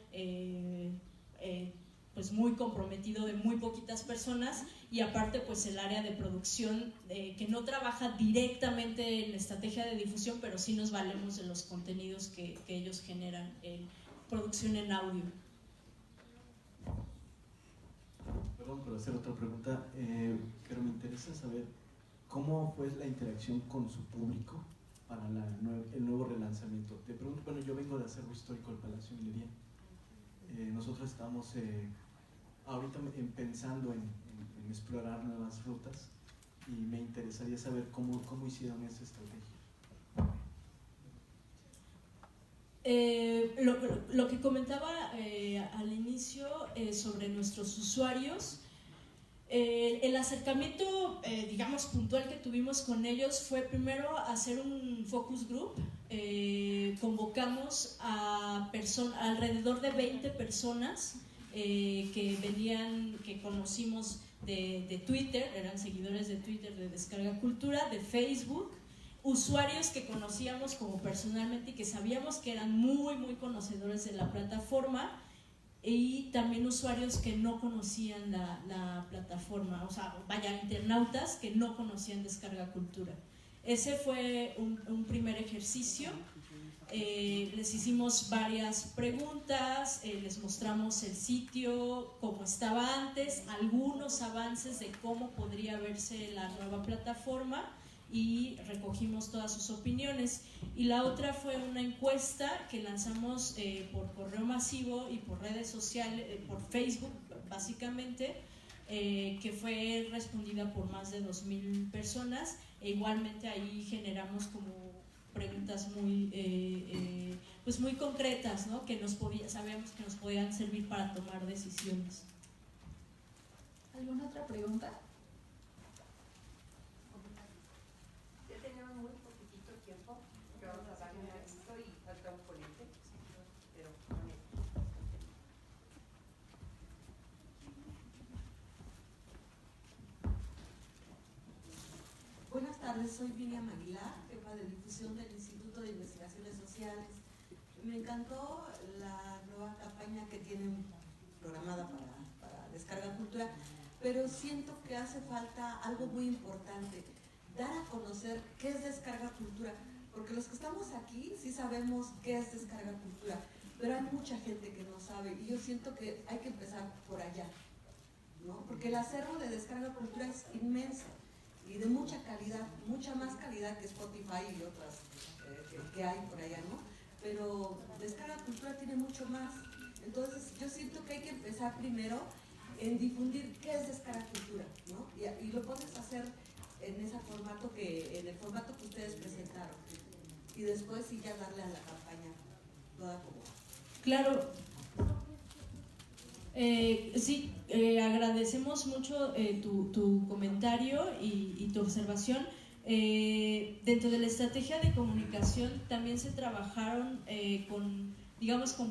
D: pues muy comprometido de muy poquitas personas, y aparte pues el área de producción que no trabaja directamente en la estrategia de difusión, pero sí nos valemos de los contenidos que ellos generan en producción en audio.
M: Perdón por hacer otra pregunta, pero me interesa saber cómo fue la interacción con su público para el nuevo relanzamiento. Te pregunto, bueno, yo vengo de Acervo Histórico del Palacio de Minería. Nosotros estamos ahorita pensando en explorar nuevas rutas, y me interesaría saber cómo hicieron esa estrategia.
D: Lo que comentaba al inicio sobre nuestros usuarios, el acercamiento, digamos, puntual que tuvimos con ellos fue primero hacer un focus group. Convocamos a alrededor de 20 personas que conocimos de Twitter, eran seguidores de Twitter de Descarga Cultura, de Facebook, usuarios que conocíamos como personalmente y que sabíamos que eran muy conocedores de la plataforma, y también usuarios que no conocían la plataforma, o sea, vaya, internautas que no conocían Descarga Cultura. Ese fue un primer ejercicio. Les hicimos varias preguntas, les mostramos el sitio como estaba antes, algunos avances de cómo podría verse la nueva plataforma, y recogimos todas sus opiniones. Y la otra fue una encuesta que lanzamos por correo masivo y por redes sociales, por Facebook básicamente, que fue respondida por más de 2,000 personas, e igualmente ahí generamos como preguntas pues muy concretas, ¿no? Que sabíamos que nos podían servir para tomar decisiones.
O: ¿Alguna otra pregunta? Ya tenemos muy poquitito tiempo, que vamos a darle a esto y falta un ponente, pero
P: Buenas tardes, soy Miriam Aguilar, jefa de difusión del Instituto de Investigaciones Sociales. Me encantó la nueva campaña que tienen programada para Descarga Cultura, pero siento que hace falta algo muy importante, dar a conocer qué es Descarga Cultura, porque los que estamos aquí sí sabemos qué es Descarga Cultura, pero hay mucha gente que no sabe, y yo siento que hay que empezar por allá, ¿no? Porque el acervo de Descarga Cultura es inmenso y de mucha calidad, mucha más calidad que Spotify y otras que hay por allá, ¿no? Pero Descarga Cultura tiene mucho más. Entonces yo siento que hay que empezar primero en difundir qué es Descarga Cultura, ¿no? Y lo puedes hacer en el formato que ustedes presentaron, y después sí ya darle a la campaña toda como...
D: Claro. Sí, agradecemos mucho tu comentario y tu observación. Dentro de la estrategia de comunicación también se trabajaron con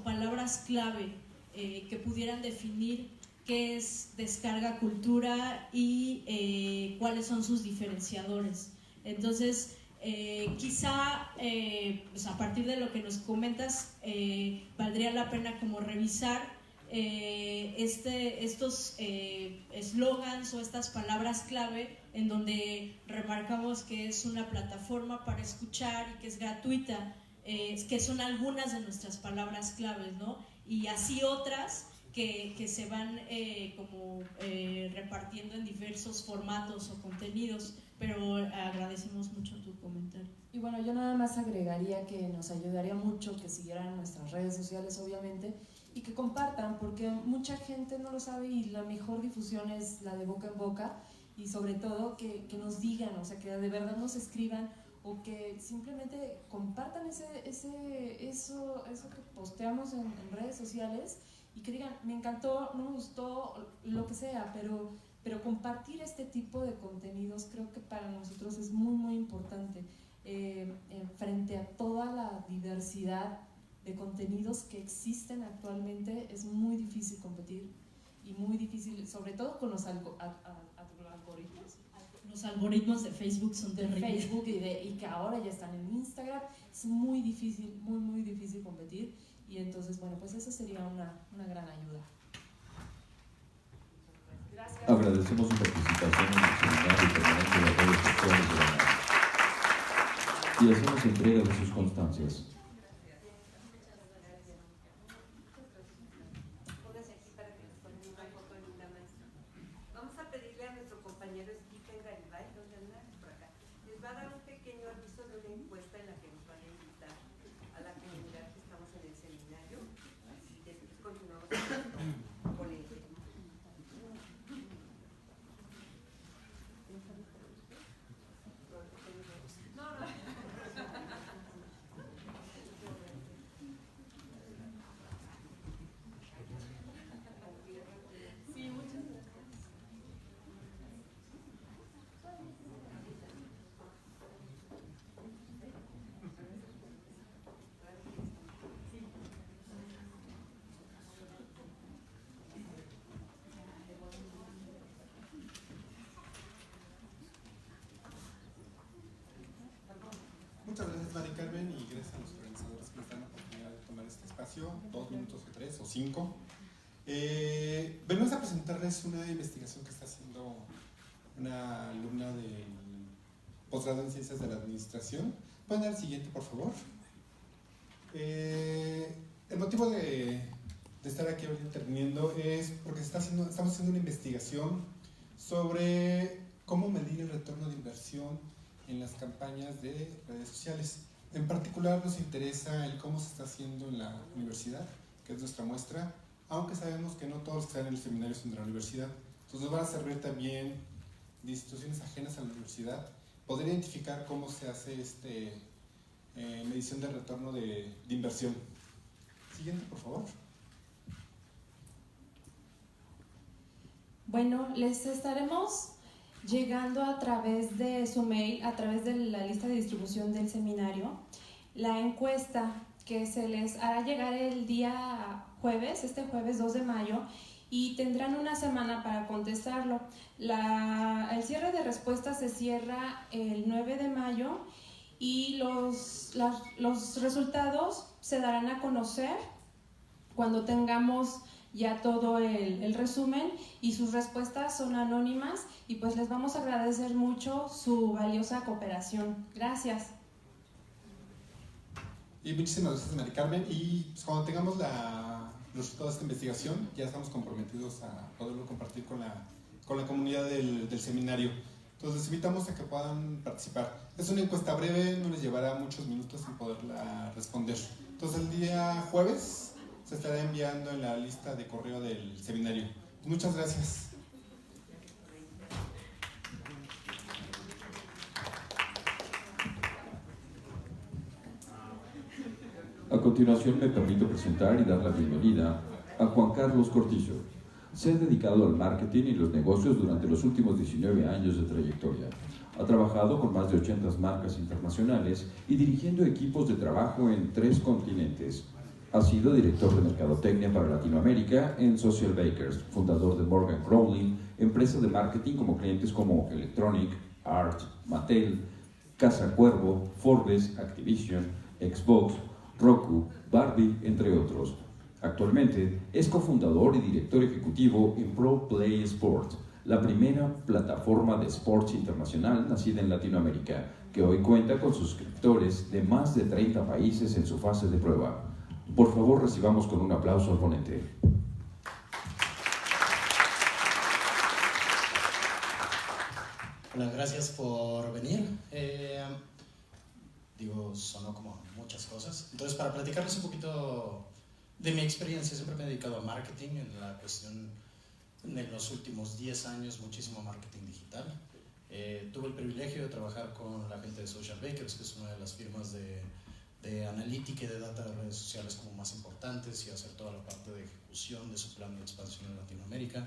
D: palabras clave que pudieran definir qué es Descarga Cultura y cuáles son sus diferenciadores. Entonces, quizá pues a partir de lo que nos comentas, valdría la pena como revisar estos eslogans o estas palabras clave, en donde remarcamos que es una plataforma para escuchar y que es gratuita, que son algunas de nuestras palabras claves, ¿no? Y así otras que se van repartiendo en diversos formatos o contenidos, pero agradecemos mucho tu comentario.
C: Y bueno, yo nada más agregaría que nos ayudaría mucho que siguieran nuestras redes sociales, obviamente, y que compartan, porque mucha gente no lo sabe y la mejor difusión es la de boca en boca, y sobre todo que nos digan, o sea, que de verdad nos escriban, o que simplemente compartan eso que posteamos en redes sociales, y que digan, me encantó, no me gustó, lo que sea, pero compartir este tipo de contenidos creo que para nosotros es muy importante, frente a toda la diversidad de contenidos que existen actualmente, es muy difícil competir y muy difícil, sobre todo con los algoritmos.
D: Los algoritmos de Facebook son terribles.
C: Facebook y que ahora ya están en Instagram, es muy difícil, muy difícil competir, y entonces, bueno, pues eso sería una gran ayuda. Gracias.
B: Agradecemos su participación en el seminario permanente de redes sociales de la UNAM y hacemos entrega de sus constancias.
O: Vamos a pedirle a nuestro compañero Stephen Garibay, ¿dónde anda? Por acá. Les va a dar un pequeño aviso de una encuesta en la que nos van a invitar a la comunidad que estamos en el seminario. Y después continuamos con el
C: Sí, muchas gracias.
Q: Muchas gracias, Mari Carmen, y gracias a los organizadores que nos dan la oportunidad de tomar este espacio, 2 minutos o 3 o 5. Venimos a presentarles una investigación que está haciendo una alumna del posgrado en Ciencias de la Administración. ¿Pueden dar el siguiente, por favor? El motivo de estar aquí hoy interviniendo es porque estamos haciendo una investigación sobre cómo medir el retorno de inversión en las campañas de redes sociales. En particular nos interesa el cómo se está haciendo en la universidad, que es nuestra muestra, aunque sabemos que no todos los que están en el seminario son de la universidad. Entonces nos van a servir también de instituciones ajenas a la universidad poder identificar cómo se hace medición de retorno de inversión. Siguiente, por favor.
C: Bueno, les estaremos llegando a través de su mail, a través de la lista de distribución del seminario, la encuesta que se les hará llegar el día jueves, este jueves 2 de mayo, y tendrán una semana para contestarlo. El cierre de respuestas se cierra el 9 de mayo y los resultados se darán a conocer cuando tengamos ya todo el resumen, y sus respuestas son anónimas, y pues les vamos a agradecer mucho su valiosa cooperación. Gracias.
Q: Y muchísimas gracias, Mari Carmen. Y pues, cuando tengamos los resultados de esta investigación, ya estamos comprometidos a poderlo compartir con la comunidad del seminario. Entonces les invitamos a que puedan participar. Es una encuesta breve, no les llevará muchos minutos en poderla responder. Entonces el día jueves se estará enviando en la lista de correo del seminario. Muchas gracias.
B: A continuación me permito presentar y dar la bienvenida a Juan Carlos Cortizo. Se ha dedicado al marketing y los negocios durante los últimos 19 años de trayectoria. Ha trabajado con más de 80 marcas internacionales y dirigiendo equipos de trabajo en 3 continentes. Ha sido director de Mercadotecnia para Latinoamérica en Social Bakers, fundador de Morgan Crowley, empresa de marketing como clientes como Electronic, Art, Mattel, Casa Cuervo, Forbes, Activision, Xbox, Roku, Barbie, entre otros. Actualmente es cofundador y director ejecutivo en Pro Play Sports, la primera plataforma de sports internacional nacida en Latinoamérica, que hoy cuenta con suscriptores de más de 30 países en su fase de prueba. Por favor, recibamos con un aplauso al ponente.
R: Bueno, gracias por venir. Sonó como muchas cosas. Entonces, para platicarles un poquito de mi experiencia, siempre me he dedicado a marketing, en la cuestión de los últimos 10 años, muchísimo marketing digital. Tuve el privilegio de trabajar con la gente de Social Bakers, que es una de las firmas de analítica y de data de redes sociales como más importantes, y hacer toda la parte de ejecución de su plan de expansión en Latinoamérica.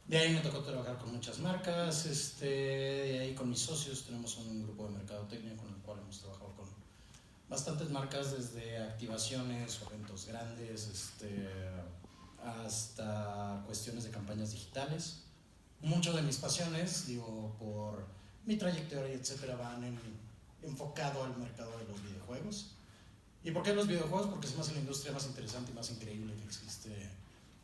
R: De ahí me tocó trabajar con muchas marcas, de ahí con mis socios tenemos un grupo de mercadotecnia con el cual hemos trabajado con bastantes marcas, desde activaciones o eventos grandes, hasta cuestiones de campañas digitales. Muchas de mis pasiones, digo, por mi trayectoria, etcétera, van enfocado al mercado de los videojuegos. ¿Y por qué los videojuegos? Porque es más la industria más interesante y más increíble que existe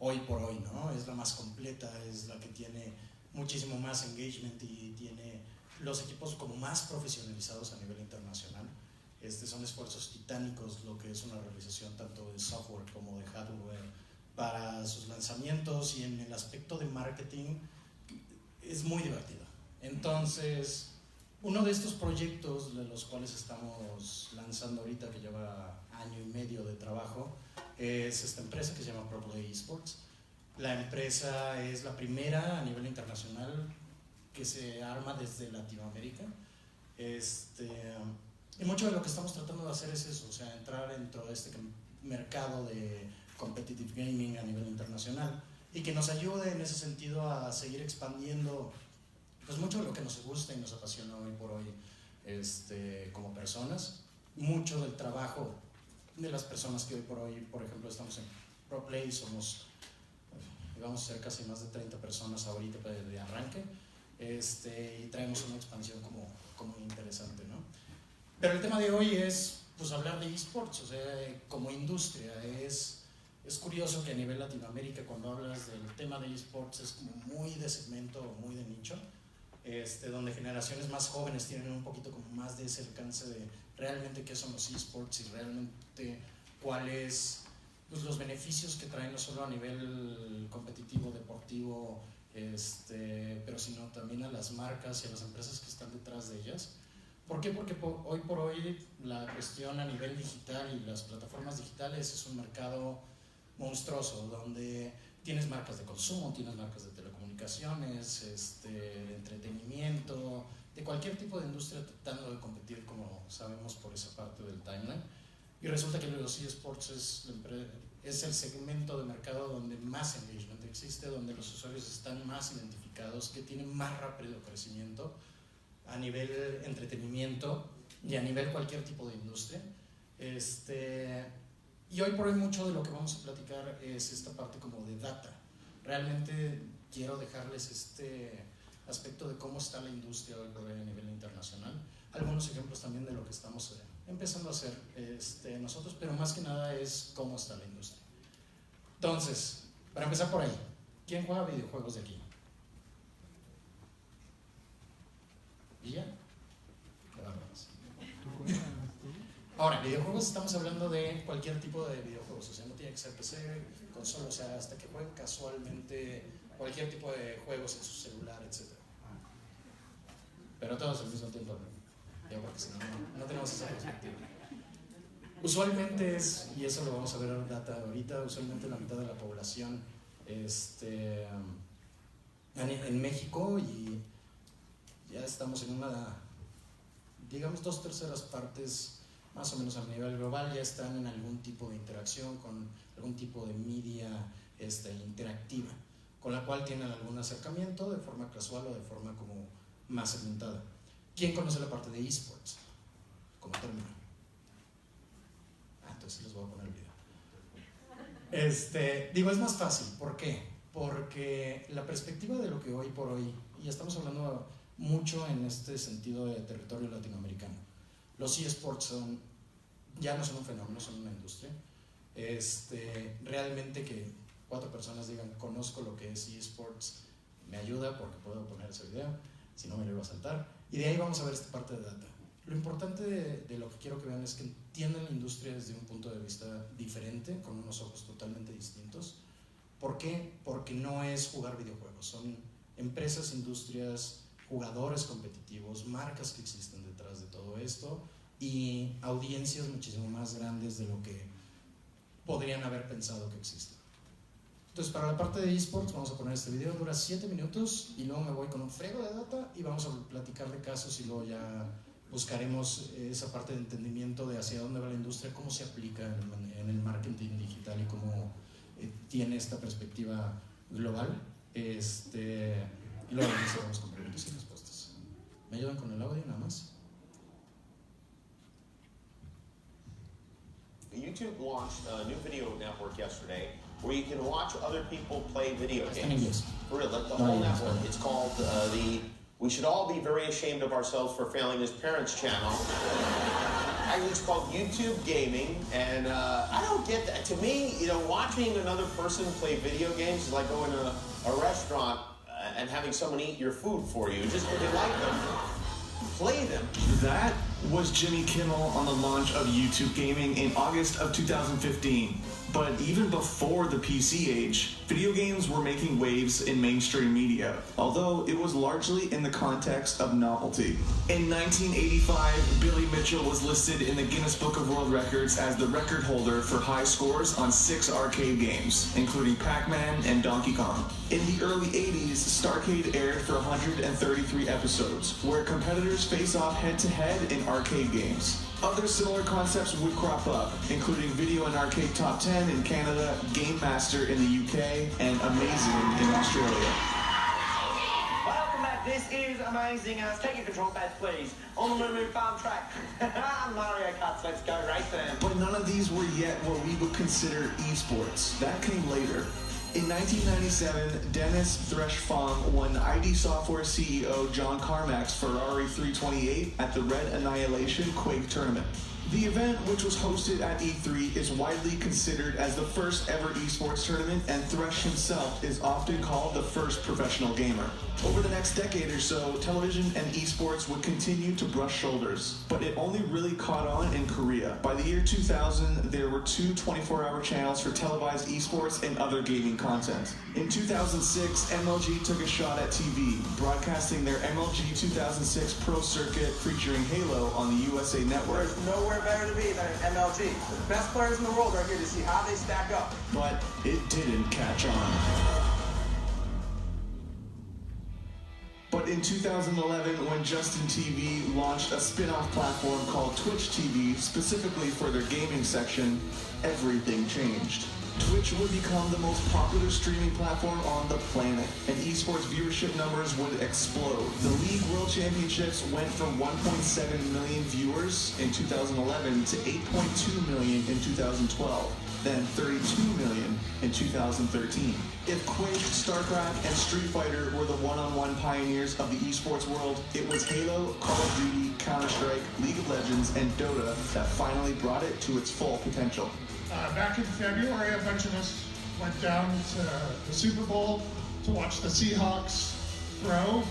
R: hoy por hoy, ¿no? Es la más completa, es la que tiene muchísimo más engagement y tiene los equipos como más profesionalizados a nivel internacional. Son esfuerzos titánicos lo que es una realización tanto de software como de hardware para sus lanzamientos, y en el aspecto de marketing es muy divertido. Entonces, uno de estos proyectos de los cuales estamos lanzando ahorita, que lleva año y medio de trabajo, es esta empresa que se llama ProPlay Esports. La empresa es la primera a nivel internacional que se arma desde Latinoamérica. Y mucho de lo que estamos tratando de hacer es eso, o sea, entrar dentro de este mercado de competitive gaming a nivel internacional, y que nos ayude en ese sentido a seguir expandiendo pues mucho de lo que nos gusta y nos apasiona hoy por hoy como personas. Mucho del trabajo de las personas que hoy por hoy, por ejemplo, estamos en ProPlay, somos, digamos, cerca de más de 30 personas ahorita de arranque, y traemos una expansión como interesante, ¿no? Pero el tema de hoy es pues hablar de esports, o sea, como industria. Es curioso que a nivel Latinoamérica, cuando hablas del tema de esports, es como muy de segmento, muy de nicho, donde generaciones más jóvenes tienen un poquito como más de ese alcance de realmente qué son los esports y realmente cuáles pues, los beneficios que traen, no solo a nivel competitivo, deportivo, pero sino también a las marcas y a las empresas que están detrás de ellas. ¿Por qué? Porque hoy por hoy la cuestión a nivel digital y las plataformas digitales es un mercado monstruoso, donde tienes marcas de consumo, tienes marcas de telecomunicaciones, de entretenimiento, de cualquier tipo de industria tratando de competir, como sabemos, por esa parte del timeline. Y resulta que los eSports es el segmento de mercado donde más engagement existe, donde los usuarios están más identificados, que tienen más rápido crecimiento a nivel entretenimiento y a nivel cualquier tipo de industria. Y hoy por hoy mucho de lo que vamos a platicar es esta parte como de data. Realmente quiero dejarles este aspecto de cómo está la industria hoy por hoy a nivel internacional. Algunos ejemplos también de lo que estamos empezando a hacer nosotros, pero más que nada es cómo está la industria. Entonces, para empezar por ahí, ¿quién juega videojuegos de aquí? ¿Y ya? Ahora, videojuegos, estamos hablando de cualquier tipo de videojuegos, o sea, no tiene que ser PC, consola, o sea, hasta que jueguen casualmente cualquier tipo de juegos en su celular, etc. Pero todos al mismo tiempo, ya, porque si no tenemos esa perspectiva. Usualmente es, y eso lo vamos a ver en data ahorita, usualmente la mitad de la población en México, y ya estamos en una, digamos, 2/3 partes más o menos a nivel global ya están en algún tipo de interacción con algún tipo de media interactiva, con la cual tienen algún acercamiento de forma casual o de forma como más segmentada. ¿Quién conoce la parte de esports como término? Entonces les voy a poner el video. Digo, es más fácil. ¿Por qué? Porque la perspectiva de lo que hoy por hoy, y estamos hablando mucho en este sentido de territorio latinoamericano, los eSports ya no son un fenómeno, son una industria. Realmente que 4 personas digan conozco lo que es eSports me ayuda, porque puedo poner ese video, si no me lo iba a saltar. Y de ahí vamos a ver esta parte de data. Lo importante de lo que quiero que vean es que entiendan la industria desde un punto de vista diferente, con unos ojos totalmente distintos. ¿Por qué? Porque no es jugar videojuegos, son empresas, industrias, jugadores competitivos, marcas que existen detrás de todo esto y audiencias muchísimo más grandes de lo que podrían haber pensado que existen. Entonces, para la parte de esports vamos a poner este video, dura 7 minutos y luego me voy con un frego de data y vamos a platicar de casos y luego ya buscaremos esa parte de entendimiento de hacia dónde va la industria, cómo se aplica en el marketing digital y cómo tiene esta perspectiva global. Y luego empezamos con preguntas y respuestas. ¿Me ayudan con el audio nada más?
S: YouTube launched a new video network yesterday where you can watch other people play video games. For real, like the whole network. It's called the We Should All Be Very Ashamed of Ourselves for Failing as Parents channel. Actually, it's called YouTube Gaming, and I don't get that. To me, you know, watching another person play video games is like going to a restaurant and having someone eat your food for you. Just because you like them, play them.
H: That was Jimmy Kimmel on the launch of YouTube Gaming in August of 2015. But even before the PC age, video games were making waves in mainstream media, although it was largely in the context of novelty. In 1985, Billy Mitchell was listed in the Guinness Book of World Records as the record holder for high scores on 6 arcade games, including Pac-Man and Donkey Kong. In the early 80s, Starcade aired for 133 episodes, where competitors face off head-to-head in arcade games. Other similar concepts would crop up, including Video and Arcade Top 10 in Canada, Game Master in the UK, and Amazing in Australia.
T: Welcome back, this is Amazing. Take your control pads, please. On the move farm track. Mario Karts, let's go, race them.
H: But none of these were yet what we would consider esports. That came later. In 1997, Dennis Thresh Fong won ID Software CEO John Carmack's Ferrari 328 at the Red Annihilation Quake tournament. The event, which was hosted at E3, is widely considered as the first ever esports tournament, and Thresh himself is often called the first professional gamer. Over the next decade or so, television and esports would continue to brush shoulders, but it only really caught on in Korea. By the year 2000, there were 2 24-hour channels for televised esports and other gaming content. In 2006, MLG took a shot at TV, broadcasting their MLG 2006 Pro Circuit featuring Halo on the USA Network.
T: There's nowhere better to be than an MLG. The best players in the world are here to see how they stack up.
H: But it didn't catch on. But in 2011, when Justin TV launched a spin-off platform called Twitch TV, specifically for their gaming section, everything changed. Twitch would become the most popular streaming platform on the planet, and esports viewership numbers would explode. The League World Championships went from 1.7 million viewers in 2011 to 8.2 million in 2012. Then 32 million in 2013. If Quake, StarCraft, and Street Fighter were the one-on-one pioneers of the esports world, it was Halo, Call of Duty, Counter-Strike, League of Legends, and Dota that finally brought it to its full potential.
U: Back in February, a bunch of us went down to the Super Bowl to watch the Seahawks throw.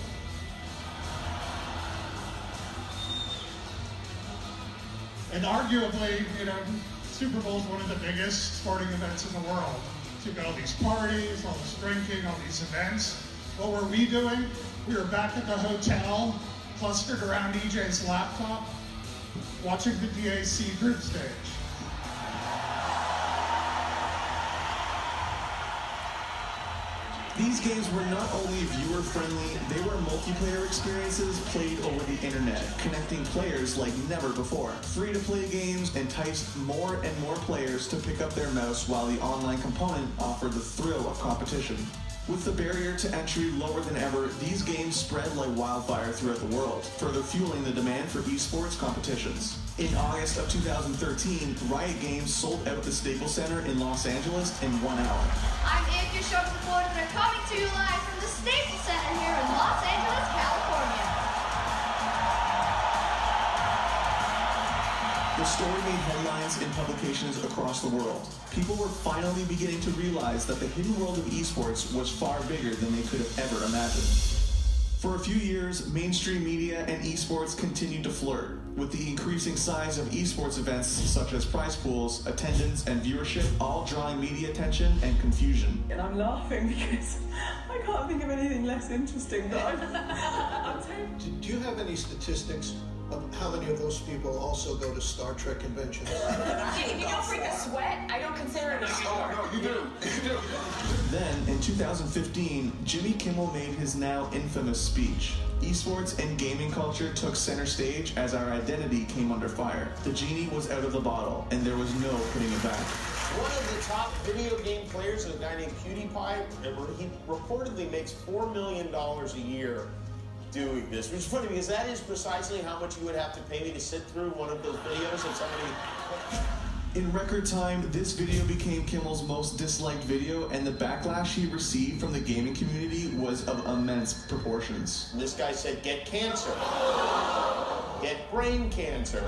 U: And arguably, you know, Super Bowl is one of the biggest sporting events in the world. So you've got all these parties, all this drinking, all these events. What were we doing? We were back at the hotel, clustered around EJ's laptop, watching the DAC group stage.
H: These games were not only viewer-friendly, they were multiplayer experiences played over the internet, connecting players like never before. Free-to-play games enticed more and more players to pick up their mouse, while the online component offered the thrill of competition. With the barrier to entry lower than ever, these games spread like wildfire throughout the world, further fueling the demand for esports competitions. In August of 2013, Riot Games sold out the Staples Center in Los Angeles in 1 hour.
G: I'm Anthony Sharp Support, and I'm coming to you live from the Staples Center here in Los Angeles, California.
H: The story made headlines in publications across the world. People were finally beginning to realize that the hidden world of esports was far bigger than they could have ever imagined. For a few years, mainstream media and esports continued to flirt, with the increasing size of esports events such as prize pools, attendance, and viewership all drawing media attention and confusion.
I: And I'm laughing because I can't think of anything less interesting that
V: Do you have any statistics of how many of those people also go to Star Trek conventions?
W: If you don't bring a sweat, I don't consider it a sport.
V: No, you do.
H: Then, in 2015, Jimmy Kimmel made his now infamous speech. Esports and gaming culture took center stage as our identity came under fire. The genie was out of the bottle, and there was no putting it back.
S: One of the top video game players is a guy named PewDiePie. He reportedly makes $4 million a year doing this, which is funny because that is precisely how much you would have to pay me to sit through one of those videos of somebody.
H: In record time, this video became Kimmel's most disliked video, and the backlash he received from the gaming community was of immense proportions.
S: This guy said, get cancer. Get brain cancer.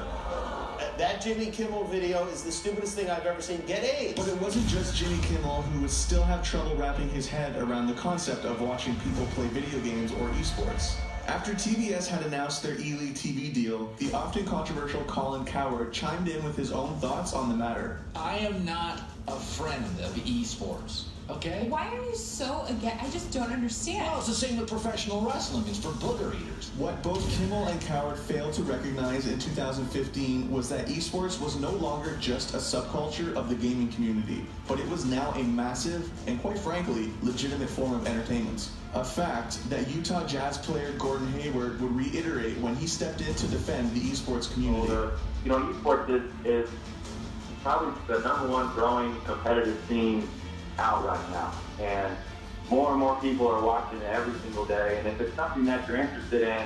S: That Jimmy Kimmel video is the stupidest thing I've ever seen. Get AIDS.
H: But it wasn't just Jimmy Kimmel who would still have trouble wrapping his head around the concept of watching people play video games or esports. After TBS had announced their E-League TV deal, the often controversial Colin Cowherd chimed in with his own thoughts on the matter.
A: I am not a friend of esports, okay?
E: Why are you so against? I just don't understand.
A: Well, it's the same with professional wrestling. It's for booger eaters.
H: What both Kimmel and Cowherd failed to recognize in 2015 was that esports was no longer just a subculture of the gaming community, but it was now a massive and, quite frankly, legitimate form of entertainment. A fact that Utah Jazz player Gordon Hayward would reiterate when he stepped in to defend the esports community.
F: Esports is probably the #1 growing competitive scene out right now. And more people are watching it every single day. And if it's something that you're interested in,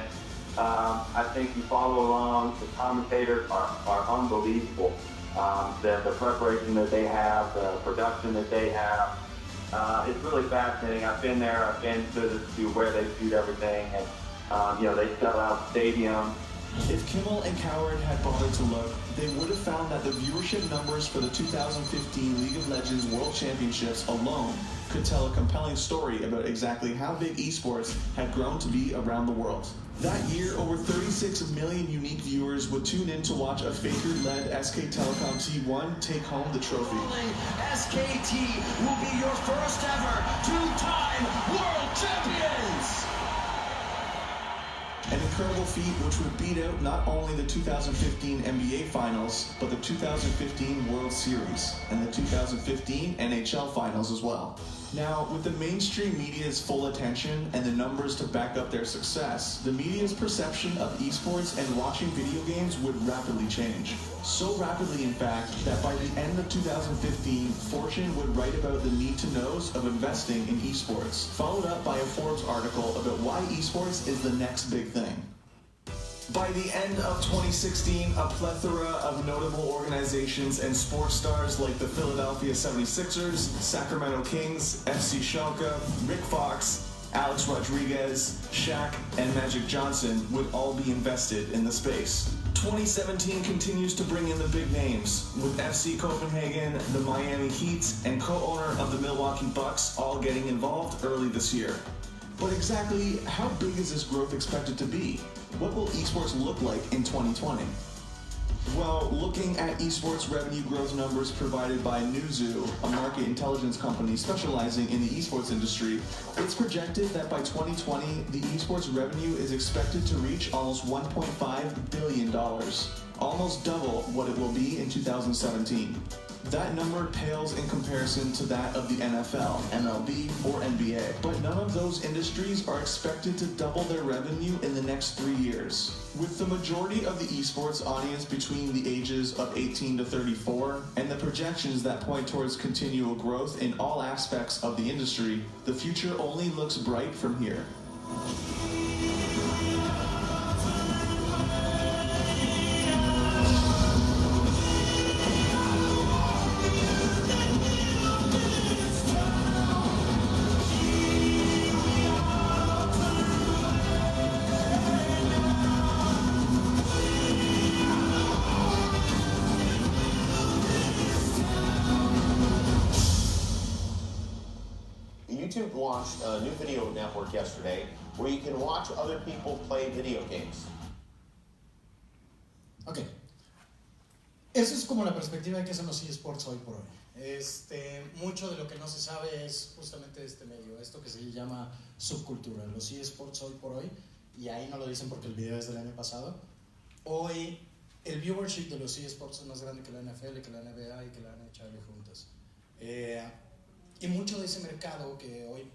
F: I think you follow along. The commentators are unbelievable. The preparation that they have, the production that they have. It's really fascinating. I've been there. I've been to where they shoot everything, and they sell out stadiums.
H: If Kimmel and Cowherd had bothered to look, they would have found that the viewership numbers for the 2015 League of Legends World Championships alone could tell a compelling story about exactly how big esports had grown to be around the world. That year, over 36 million unique viewers would tune in to watch a Faker-led SK Telecom T1 take home the trophy.
X: SKT will be your first ever two-time world champions!
H: An incredible feat which would beat out not only the 2015 NBA Finals, but the 2015 World Series and the 2015 NHL Finals as well. Now, with the mainstream media's full attention and the numbers to back up their success, the media's perception of esports and watching video games would rapidly change. So rapidly, in fact, that by the end of 2015, Fortune would write about the need-to-knows of investing in esports, followed up by a Forbes article about why esports is the next big thing. By the end of 2016, a plethora of notable organizations and sports stars like the Philadelphia 76ers, Sacramento Kings, FC Schalke, Rick Fox, Alex Rodriguez, Shaq, and Magic Johnson would all be invested in the space. 2017 continues to bring in the big names, with FC Copenhagen, the Miami Heat, and co-owner of the Milwaukee Bucks all getting involved early this year. But exactly how big is this growth expected to be? What will esports look like in 2020? Well, looking at esports revenue growth numbers provided by Newzoo, a market intelligence company specializing in the esports industry, it's projected that by 2020, the esports revenue is expected to reach almost $1.5 billion, almost double what it will be in 2017. That number pales in comparison to that of the NFL, MLB, or NBA. But none of those industries are expected to double their revenue in the next 3 years. With the majority of the esports audience between the ages of 18 to 34, and the projections that point towards continual growth in all aspects of the industry, the future only looks bright from here.
S: YouTube launched a new video network yesterday where you can watch other people play video games.
R: Ok. Eso es como la perspectiva de qué son los eSports hoy por hoy. Mucho de lo que no se sabe es justamente de este medio, esto que se llama subcultura. Los eSports hoy por hoy, y ahí no lo dicen porque el video es del año pasado, hoy el viewership de los eSports es más grande que la NFL, que la NBA y que la NHL juntas. Y mucho de ese mercado que hoy,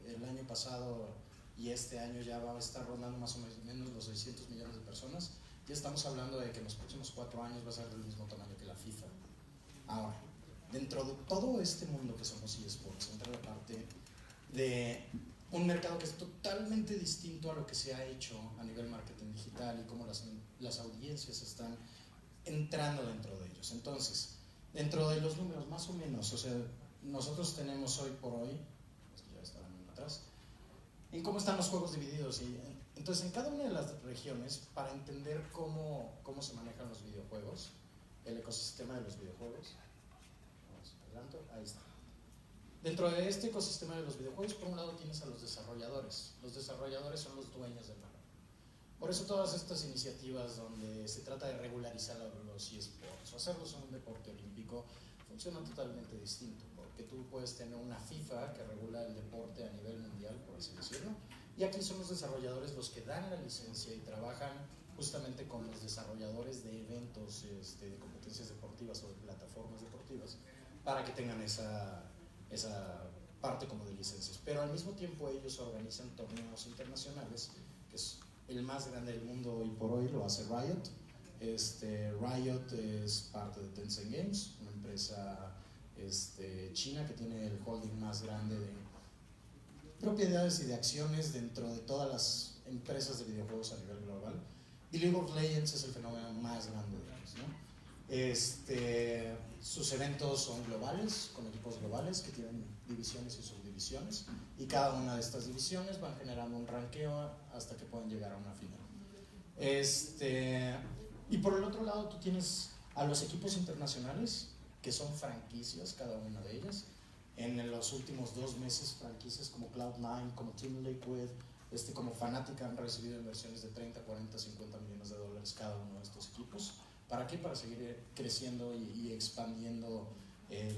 R: el año pasado y este año ya va a estar rondando más o menos los 600 millones de personas, ya estamos hablando de que en los próximos 4 años va a ser del mismo tamaño que la FIFA. Ahora, dentro de todo este mundo que somos eSports, entra la parte de un mercado que es totalmente distinto a lo que se ha hecho a nivel marketing digital y cómo las audiencias están entrando dentro de ellos. Entonces, Dentro de los números, más o menos, o sea, nosotros tenemos hoy por hoy, ya estaban atrás, en cómo están los juegos divididos. Y entonces, en cada una de las regiones, para entender cómo se manejan los videojuegos, el ecosistema de los videojuegos, ahí está. Dentro de este ecosistema de los videojuegos, por un lado tienes a los desarrolladores. Los desarrolladores son los dueños del balón. Por eso todas estas iniciativas donde se trata de regularizar los eSports o hacerlos un deporte olímpico funcionan totalmente distinto, porque tú puedes tener una FIFA que regula el deporte a nivel mundial, por así decirlo, y aquí son los desarrolladores los que dan la licencia y trabajan justamente con los desarrolladores de eventos, de competencias deportivas o de plataformas deportivas, para que tengan esa parte como de licencias. Pero al mismo tiempo ellos organizan torneos internacionales, que es el más grande del mundo hoy por hoy, lo hace Riot. Riot es parte de Tencent Games, una empresa china que tiene el holding más grande de propiedades y de acciones dentro de todas las empresas de videojuegos a nivel global. Y League of Legends es el fenómeno más grande de ellos, ¿no? Sus eventos son globales, con equipos globales que tienen divisiones y subdivisiones, y cada una de estas divisiones van generando un ranqueo hasta que pueden llegar a una final. Y por el otro lado tú tienes a los equipos internacionales, que son franquicias, cada una de ellas. En los últimos 2 meses, franquicias como Cloud9, como Team Liquid, como Fnatic han recibido inversiones de 30, 40, 50 millones de dólares cada uno de estos equipos. ¿Para qué? Para seguir creciendo y expandiendo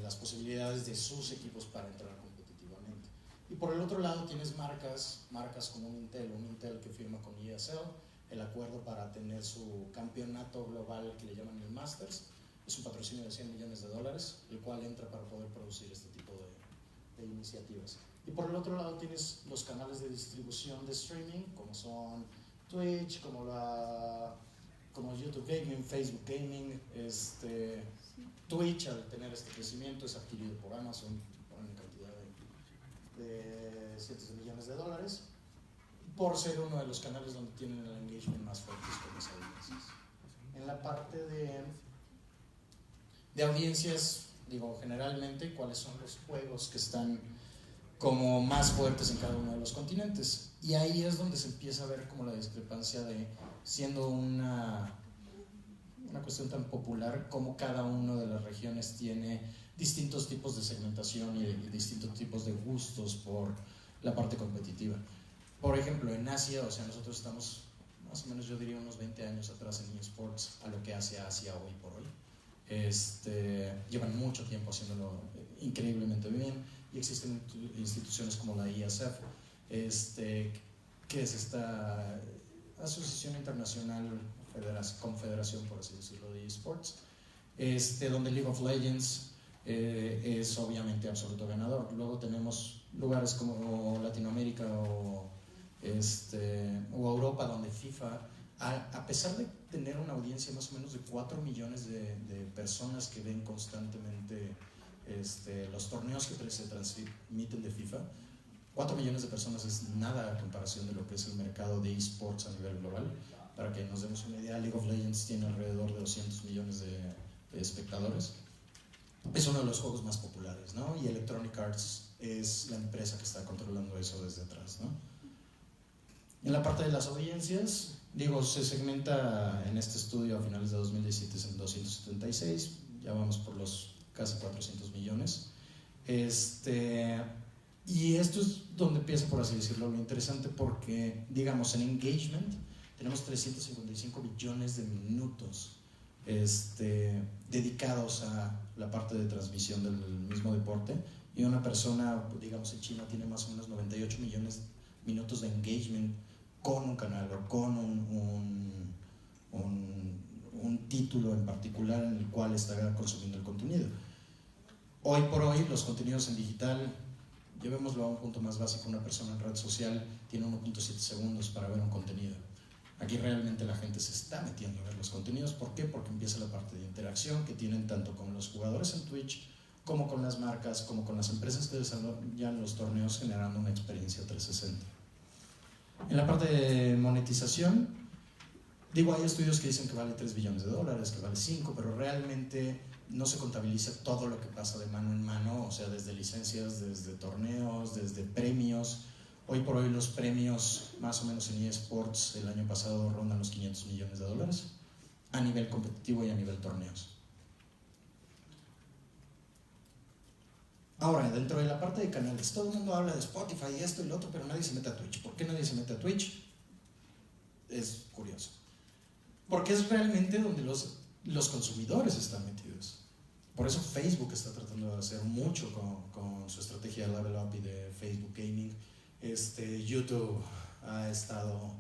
R: las posibilidades de sus equipos para entrar competitivamente. Y por el otro lado tienes marcas como un Intel que firma con ESL el acuerdo para tener su campeonato global que le llaman el Masters. Es un patrocinio de 100 millones de dólares, el cual entra para poder producir este tipo de iniciativas. Y por el otro lado tienes los canales de distribución de streaming, como son Twitch, como YouTube Gaming, Facebook Gaming. Twitch, al tener este crecimiento, es adquirido por Amazon por una cantidad de cientos de millones de dólares, por ser uno de los canales donde tienen el engagement más fuertes con las audiencias. En la parte de audiencias, digo, generalmente, ¿cuáles son los juegos que están como más fuertes en cada uno de los continentes? Y ahí es donde se empieza a ver como la discrepancia de, siendo una cuestión tan popular, como cada una de las regiones tiene distintos tipos de segmentación y distintos tipos de gustos por la parte competitiva. Por ejemplo, en Asia, o sea, nosotros estamos más o menos, yo diría, unos 20 años atrás en eSports a lo que hace Asia hoy por hoy. Llevan mucho tiempo haciéndolo increíblemente bien, y existen instituciones como la ISF, que es esta asociación internacional, confederación, por así decirlo, de eSports, donde League of Legends es obviamente absoluto ganador. Luego tenemos lugares como Latinoamérica o Europa, donde FIFA, a pesar de tener una audiencia más o menos de 4 millones de personas que ven constantemente los torneos que se transmiten de FIFA, 4 millones de personas es nada a comparación de lo que es el mercado de eSports a nivel global. Para que nos demos una idea, League of Legends tiene alrededor de 200 millones de espectadores. Es uno de los juegos más populares, ¿no? Y Electronic Arts es la empresa que está controlando eso desde atrás, ¿no? En la parte de las audiencias, digo, se segmenta en este estudio a finales de 2017 en 276, ya vamos por los casi 400 millones. Y esto es donde empieza, por así decirlo, lo interesante, porque, digamos, en engagement tenemos 355 billones de minutos dedicados a la parte de transmisión del mismo deporte, y una persona, digamos, en China tiene más o menos 98 millones de minutos de engagement con un canal o con un título en particular en el cual está consumiendo el contenido. Hoy por hoy los contenidos en digital, llevémoslo a un punto más básico, una persona en red social tiene 1.7 segundos para ver un contenido. Aquí realmente la gente se está metiendo a ver los contenidos. ¿Por qué? Porque empieza la parte de interacción que tienen tanto con los jugadores en Twitch, como con las marcas, como con las empresas que desarrollan los torneos, generando una experiencia 360. En la parte de monetización, digo, hay estudios que dicen que vale 3 billones de dólares, que vale 5, pero realmente no se contabiliza todo lo que pasa de mano en mano, o sea, desde licencias, desde torneos, desde premios. Hoy por hoy los premios, más o menos en eSports, el año pasado rondan los $500 millones a nivel competitivo y a nivel torneos. Ahora, dentro de la parte de canales, todo el mundo habla de Spotify y esto y lo otro, pero nadie se mete a Twitch. ¿Por qué nadie se mete a Twitch? Es curioso. Porque es realmente donde los consumidores están metidos. Por eso Facebook está tratando de hacer mucho con su estrategia de Level Up y de Facebook Gaming. YouTube ha estado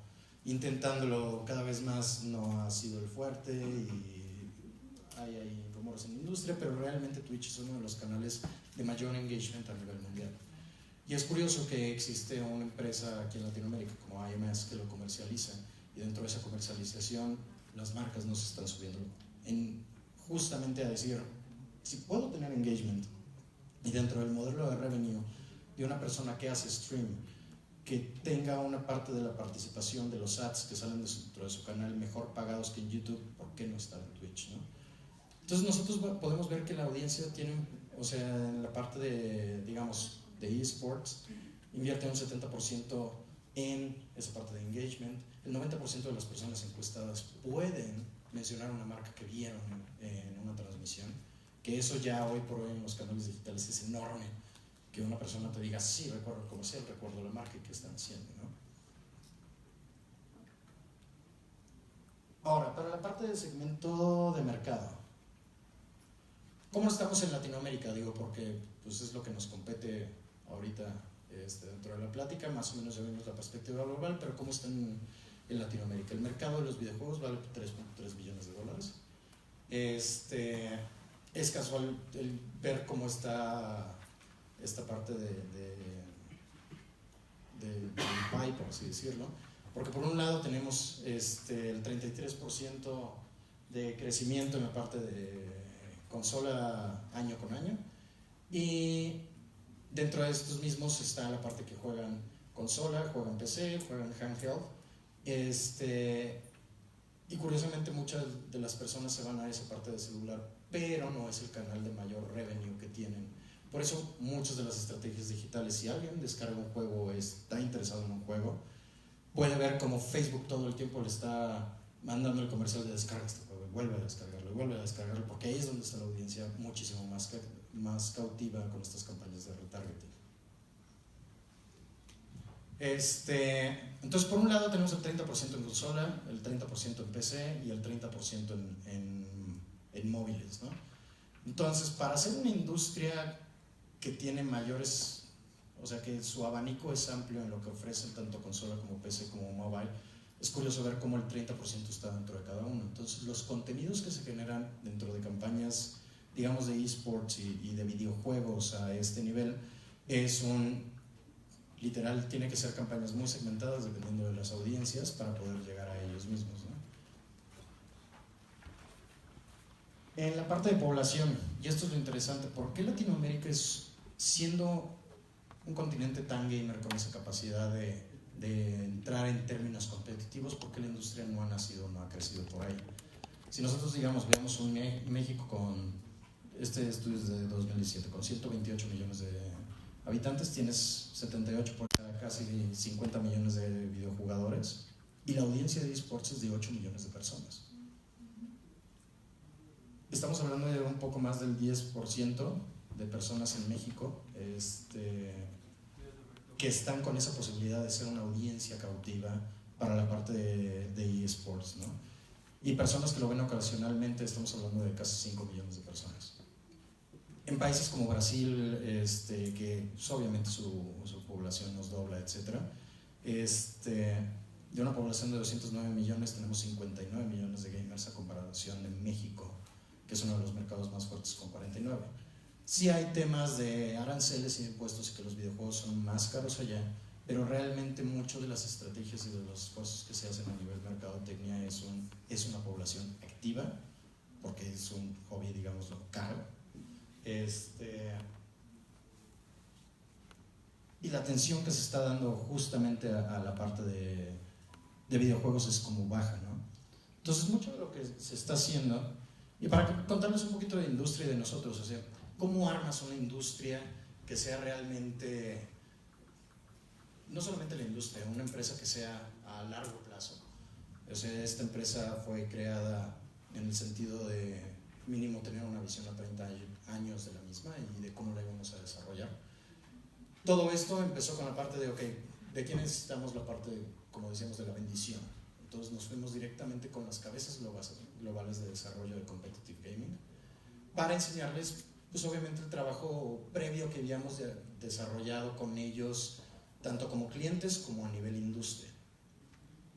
R: intentándolo cada vez más, no ha sido el fuerte y hay rumores en la industria, pero realmente Twitch es uno de los canales de mayor engagement a nivel mundial. Y es curioso que existe una empresa aquí en Latinoamérica como IMS que lo comercializa, y dentro de esa comercialización las marcas no se están subiendo justamente a decir, si puedo tener engagement y dentro del modelo de revenue de una persona que hace stream, que tenga una parte de la participación de los ads que salen dentro de su canal mejor pagados que en YouTube, ¿por qué no está en Twitch, no? Entonces nosotros podemos ver que la audiencia tiene, o sea, en la parte de, digamos, de eSports, invierte un 70% en esa parte de engagement. El 90% de las personas encuestadas pueden mencionar una marca que vieron en una transmisión, que eso ya hoy por hoy en los canales digitales es enorme, que una persona te diga, sí, recuerdo el comercial, recuerdo la marca que están haciendo, ¿no? Ahora, para la parte del segmento de mercado, ¿cómo estamos en Latinoamérica? Digo, porque pues, es lo que nos compete ahorita dentro de la plática, más o menos ya vimos la perspectiva global, pero ¿cómo están en Latinoamérica? El mercado de los videojuegos vale $3.3 billones. Es casual el ver cómo está esta parte del pie, por así decirlo, porque por un lado tenemos el 33% de crecimiento en la parte de consola año con año, y dentro de estos mismos está la parte que juegan consola, juegan PC, juegan handheld, y curiosamente muchas de las personas se van a esa parte de celular, pero no es el canal de mayor revenue que tienen. Por eso muchas de las estrategias digitales, si alguien descarga un juego o está interesado en un juego, puede ver como Facebook todo el tiempo le está mandando el comercial de descarga este juego, vuelve a descargarlo, porque ahí es donde está la audiencia muchísimo más cautiva con estas campañas de retargeting. Entonces, por un lado tenemos el 30% en consola, el 30% en PC y el 30% en móviles, ¿no? Entonces, para hacer una industria que tiene mayores, o sea que su abanico es amplio en lo que ofrecen tanto consola como PC como mobile, es curioso ver cómo el 30% está dentro de cada uno. Entonces los contenidos que se generan dentro de campañas, digamos, de eSports y de videojuegos a este nivel, literal, tiene que ser campañas muy segmentadas dependiendo de las audiencias para poder llegar a ellos mismos, ¿no? En la parte de población, y esto es lo interesante, ¿por qué Latinoamérica siendo un continente tan gamer con esa capacidad de entrar en términos competitivos, por qué la industria no ha nacido, no ha crecido por ahí? Si nosotros, digamos, veamos un México con, este estudio es de 2017, con 128 millones de habitantes, tienes 78, casi 50 millones de videojugadores, y la audiencia de eSports es de 8 millones de personas. Estamos hablando de un poco más del 10% de personas en México que están con esa posibilidad de ser una audiencia cautiva para la parte de eSports, ¿no? Y personas que lo ven ocasionalmente, estamos hablando de casi 5 millones de personas. En países como Brasil, que pues, obviamente su población nos dobla, etc. De una población de 209 millones, tenemos 59 millones de gamers a comparación de México, que es uno de los mercados más fuertes con 49. Sí hay temas de aranceles y impuestos y que los videojuegos son más caros allá, pero realmente mucho de las estrategias y de los esfuerzos que se hacen a nivel mercadotecnia es una población activa, porque es un hobby, digamos, caro. Y la atención que se está dando justamente a la parte de videojuegos es como baja, ¿no? Entonces mucho de lo que se está haciendo Y para contarles un poquito de industria y de nosotros, o sea, ¿cómo armas una industria que sea realmente, no solamente la industria, una empresa que sea a largo plazo? O sea, esta empresa fue creada en el sentido de mínimo tener una visión a 30 años de la misma y de cómo la íbamos a desarrollar. Todo esto empezó con la parte de, ok, ¿de qué necesitamos la parte, como decíamos, de la bendición? Entonces nos fuimos directamente con las cabezas globales de desarrollo de Competitive Gaming para enseñarles, pues obviamente, el trabajo previo que habíamos desarrollado con ellos, tanto como clientes como a nivel industria.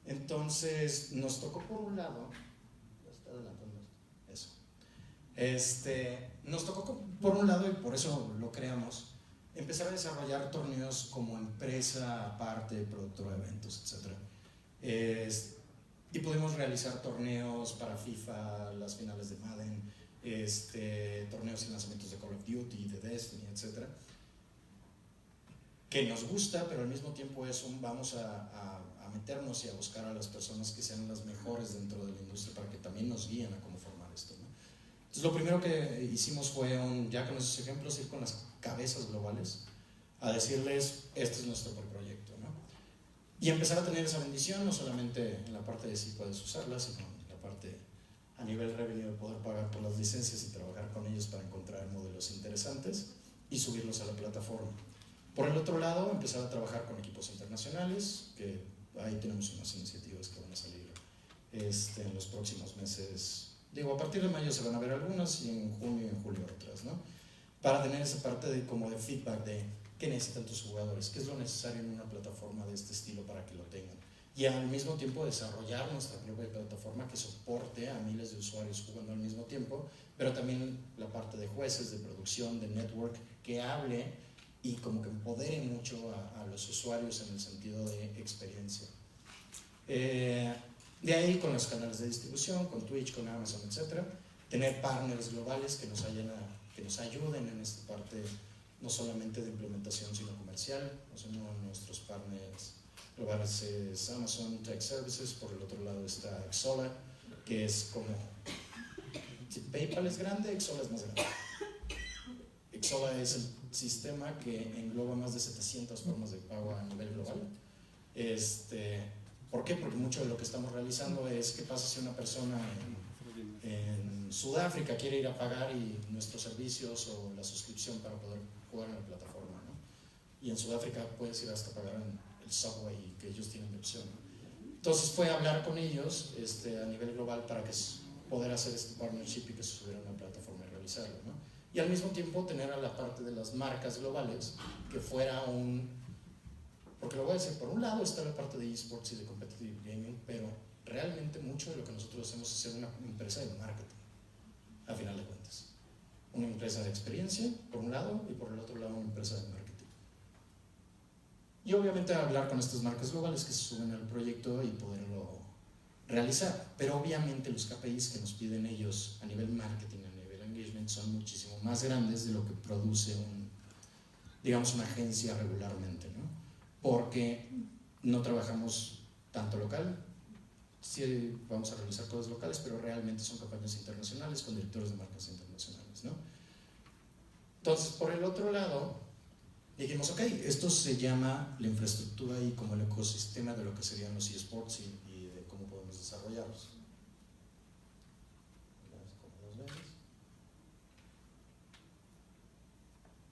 R: Entonces nos tocó por un lado, está adelantando eso, nos tocó por un lado, y por eso lo creamos, empezar a desarrollar torneos como empresa aparte, productora de eventos, etc. Y pudimos realizar torneos para FIFA, las finales de Madden, torneos y lanzamientos de Call of Duty, de Destiny, etc. Que nos gusta, pero al mismo tiempo vamos a meternos y a buscar a las personas que sean las mejores dentro de la industria para que también nos guíen a cómo formar esto, ¿no? Entonces lo primero que hicimos fue, ya con esos ejemplos, ir con las cabezas globales a decirles, este es nuestro proyecto, ¿no? Y empezar a tener esa bendición, no solamente en la parte de si puedes usarla, sino en la parte a nivel revenue de poder pagar por las licencias y trabajar con ellos para encontrar modelos interesantes y subirlos a la plataforma. Por el otro lado, empezar a trabajar con equipos internacionales, que ahí tenemos unas iniciativas que van a salir en los próximos meses. Digo, a partir de mayo se van a ver algunas y en junio y en julio otras, ¿no? Para tener esa parte de feedback de qué necesitan tus jugadores, qué es lo necesario en una plataforma de este estilo para que lo tengan. Y al mismo tiempo desarrollar nuestra propia plataforma que soporte a miles de usuarios jugando al mismo tiempo, pero también la parte de jueces, de producción, de network, que hable y como que empodere mucho a los usuarios en el sentido de experiencia. De ahí con los canales de distribución, con Twitch, con Amazon, etc. Tener partners globales que nos ayuden en esta parte, no solamente de implementación, sino comercial. O sea, nuestros partners globales es Amazon Tech Services, por el otro lado está Xsolla, que es como, si PayPal es grande, Xsolla es más grande. Xsolla es el sistema que engloba más de 700 formas de pago a nivel global. ¿Por qué? Porque mucho de lo que estamos realizando es qué pasa si una persona en Sudáfrica quiere ir a pagar y nuestros servicios o la suscripción para poder jugar en la plataforma, ¿no? Y en Sudáfrica puedes ir hasta pagar en el Subway, que ellos tienen de opción. Entonces fue hablar con ellos a nivel global para que poder hacer este partnership y que se subiera a una plataforma y realizarlo, ¿no? Y al mismo tiempo tener a la parte de las marcas globales que fuera porque lo voy a decir, por un lado está la parte de esports y de competitive gaming, pero realmente mucho de lo que nosotros hacemos es ser una empresa de marketing, a final de cuentas. Una empresa de experiencia, por un lado, y por el otro lado una empresa de marketing. Y obviamente hablar con estas marcas globales que se suben al proyecto y poderlo realizar. Pero obviamente los KPIs que nos piden ellos a nivel marketing, a nivel engagement, son muchísimo más grandes de lo que produce una agencia regularmente, ¿no? Porque no trabajamos tanto local, sí vamos a realizar cosas locales, pero realmente son campañas internacionales con directores de marcas internacionales, ¿no? Entonces, por el otro lado, dijimos, ok, esto se llama la infraestructura y como el ecosistema de lo que serían los eSports y de cómo podemos desarrollarlos.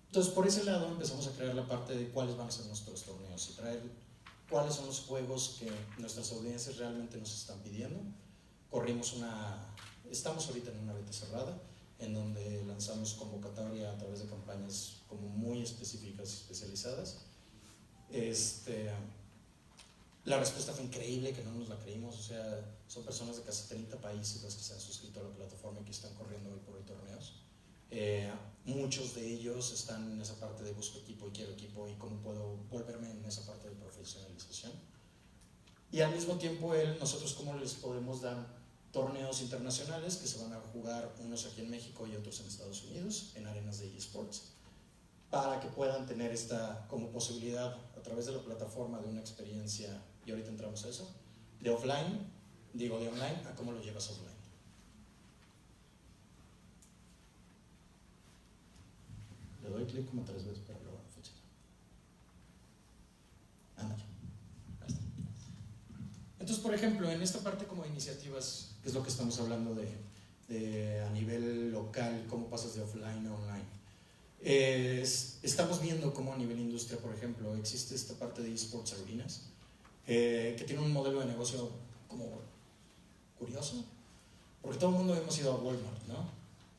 R: Entonces, por ese lado empezamos a crear la parte de cuáles van a ser nuestros torneos y traer cuáles son los juegos que nuestras audiencias realmente nos están pidiendo. Estamos ahorita en una beta cerrada, en donde lanzamos convocatoria a través de campañas como muy específicas y especializadas. La respuesta fue increíble, que no nos la creímos, o sea, son personas de casi 30 países las que se han suscrito a la plataforma y que están corriendo hoy por hoy torneos. Muchos de ellos están en esa parte de busco equipo y quiero equipo y cómo puedo volverme en esa parte de profesionalización. Y al mismo tiempo nosotros cómo les podemos dar torneos internacionales que se van a jugar, unos aquí en México y otros en Estados Unidos, en arenas de eSports, para que puedan tener esta como posibilidad a través de la plataforma de una experiencia, y ahorita entramos a eso, de online a cómo lo llevas offline. clic como 3 veces, pero luego no funciona. Ándale. Entonces, por ejemplo, en esta parte como de iniciativas, que es lo que estamos hablando de a nivel local, cómo pasas de offline a online. Estamos viendo cómo a nivel industria, por ejemplo, existe esta parte de esports arenas, que tiene un modelo de negocio como curioso, porque todo el mundo hemos ido a Walmart, ¿no?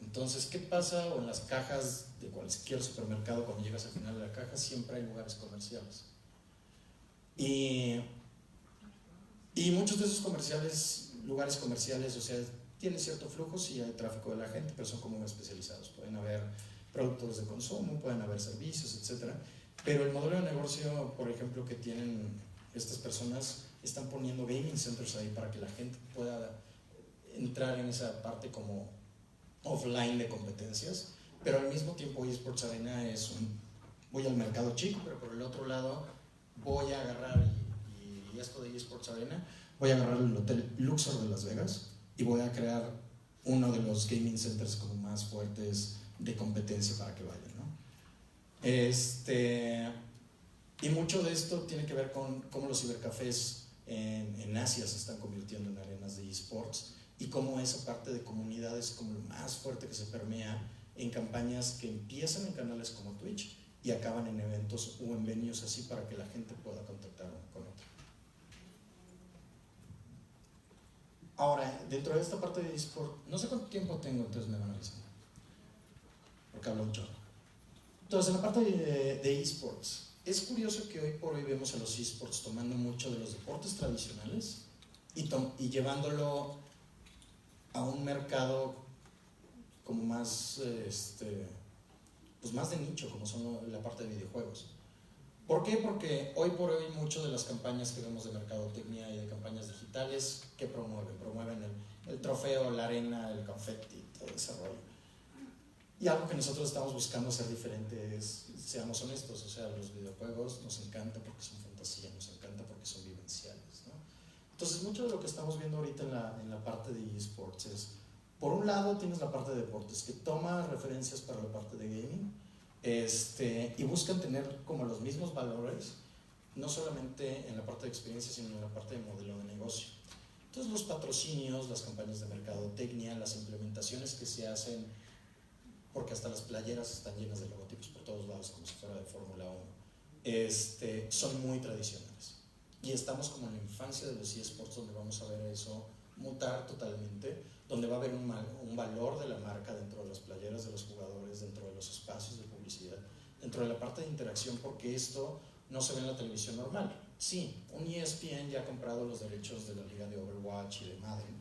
R: Entonces, ¿qué pasa? O en las cajas de cualquier supermercado, cuando llegas al final de la caja, siempre hay lugares comerciales. Y muchos de esos lugares comerciales, o sea, tienen cierto flujo, sí hay tráfico de la gente, pero son como especializados. Pueden haber productos de consumo, pueden haber servicios, etc. Pero el modelo de negocio, por ejemplo, que tienen estas personas, están poniendo gaming centers ahí para que la gente pueda entrar en esa parte como offline de competencias, pero al mismo tiempo eSports Arena es voy al mercado chico, pero por el otro lado voy a agarrar, y esto de eSports Arena, voy a agarrar el Hotel Luxor de Las Vegas y voy a crear uno de los gaming centers como más fuertes de competencia para que vayan, ¿no? Y mucho de esto tiene que ver con cómo los cibercafés en Asia se están convirtiendo en arenas de eSports y cómo esa parte de comunidad es como lo más fuerte que se permea en campañas que empiezan en canales como Twitch y acaban en eventos o en venues así para que la gente pueda contactar uno con otro. Ahora, dentro de esta parte de eSport, no sé cuánto tiempo tengo, entonces me van avisando, porque hablo mucho. Entonces, en la parte de eSports, es curioso que hoy por hoy vemos a los eSports tomando mucho de los deportes tradicionales y llevándolo a un mercado como más, pues más de nicho, como son la parte de videojuegos. ¿Por qué? Porque hoy por hoy muchas de las campañas que vemos de mercadotecnia y de campañas digitales, ¿qué promueven? Promueven el trofeo, la arena, el confetti, todo ese rollo. Y algo que nosotros estamos buscando hacer diferente es, seamos honestos, o sea, los videojuegos nos encanta porque son fantasía, nos encanta porque son vivenciales, ¿no? Entonces, mucho de lo que estamos viendo ahorita en la parte de eSports es, por un lado tienes la parte de deportes que toma referencias para la parte de gaming, y buscan tener como los mismos valores, no solamente en la parte de experiencia, sino en la parte de modelo de negocio. Entonces, los patrocinios, las campañas de mercadotecnia, las implementaciones que se hacen, porque hasta las playeras están llenas de logotipos por todos lados, como si fuera de Fórmula 1, son muy tradicionales. Y estamos como en la infancia de los eSports, donde vamos a ver eso mutar totalmente, donde va a haber un valor de la marca dentro de las playeras de los jugadores, dentro de los espacios de publicidad, dentro de la parte de interacción, porque esto no se ve en la televisión normal. Sí, un ESPN ya ha comprado los derechos de la liga de Overwatch y de Madden,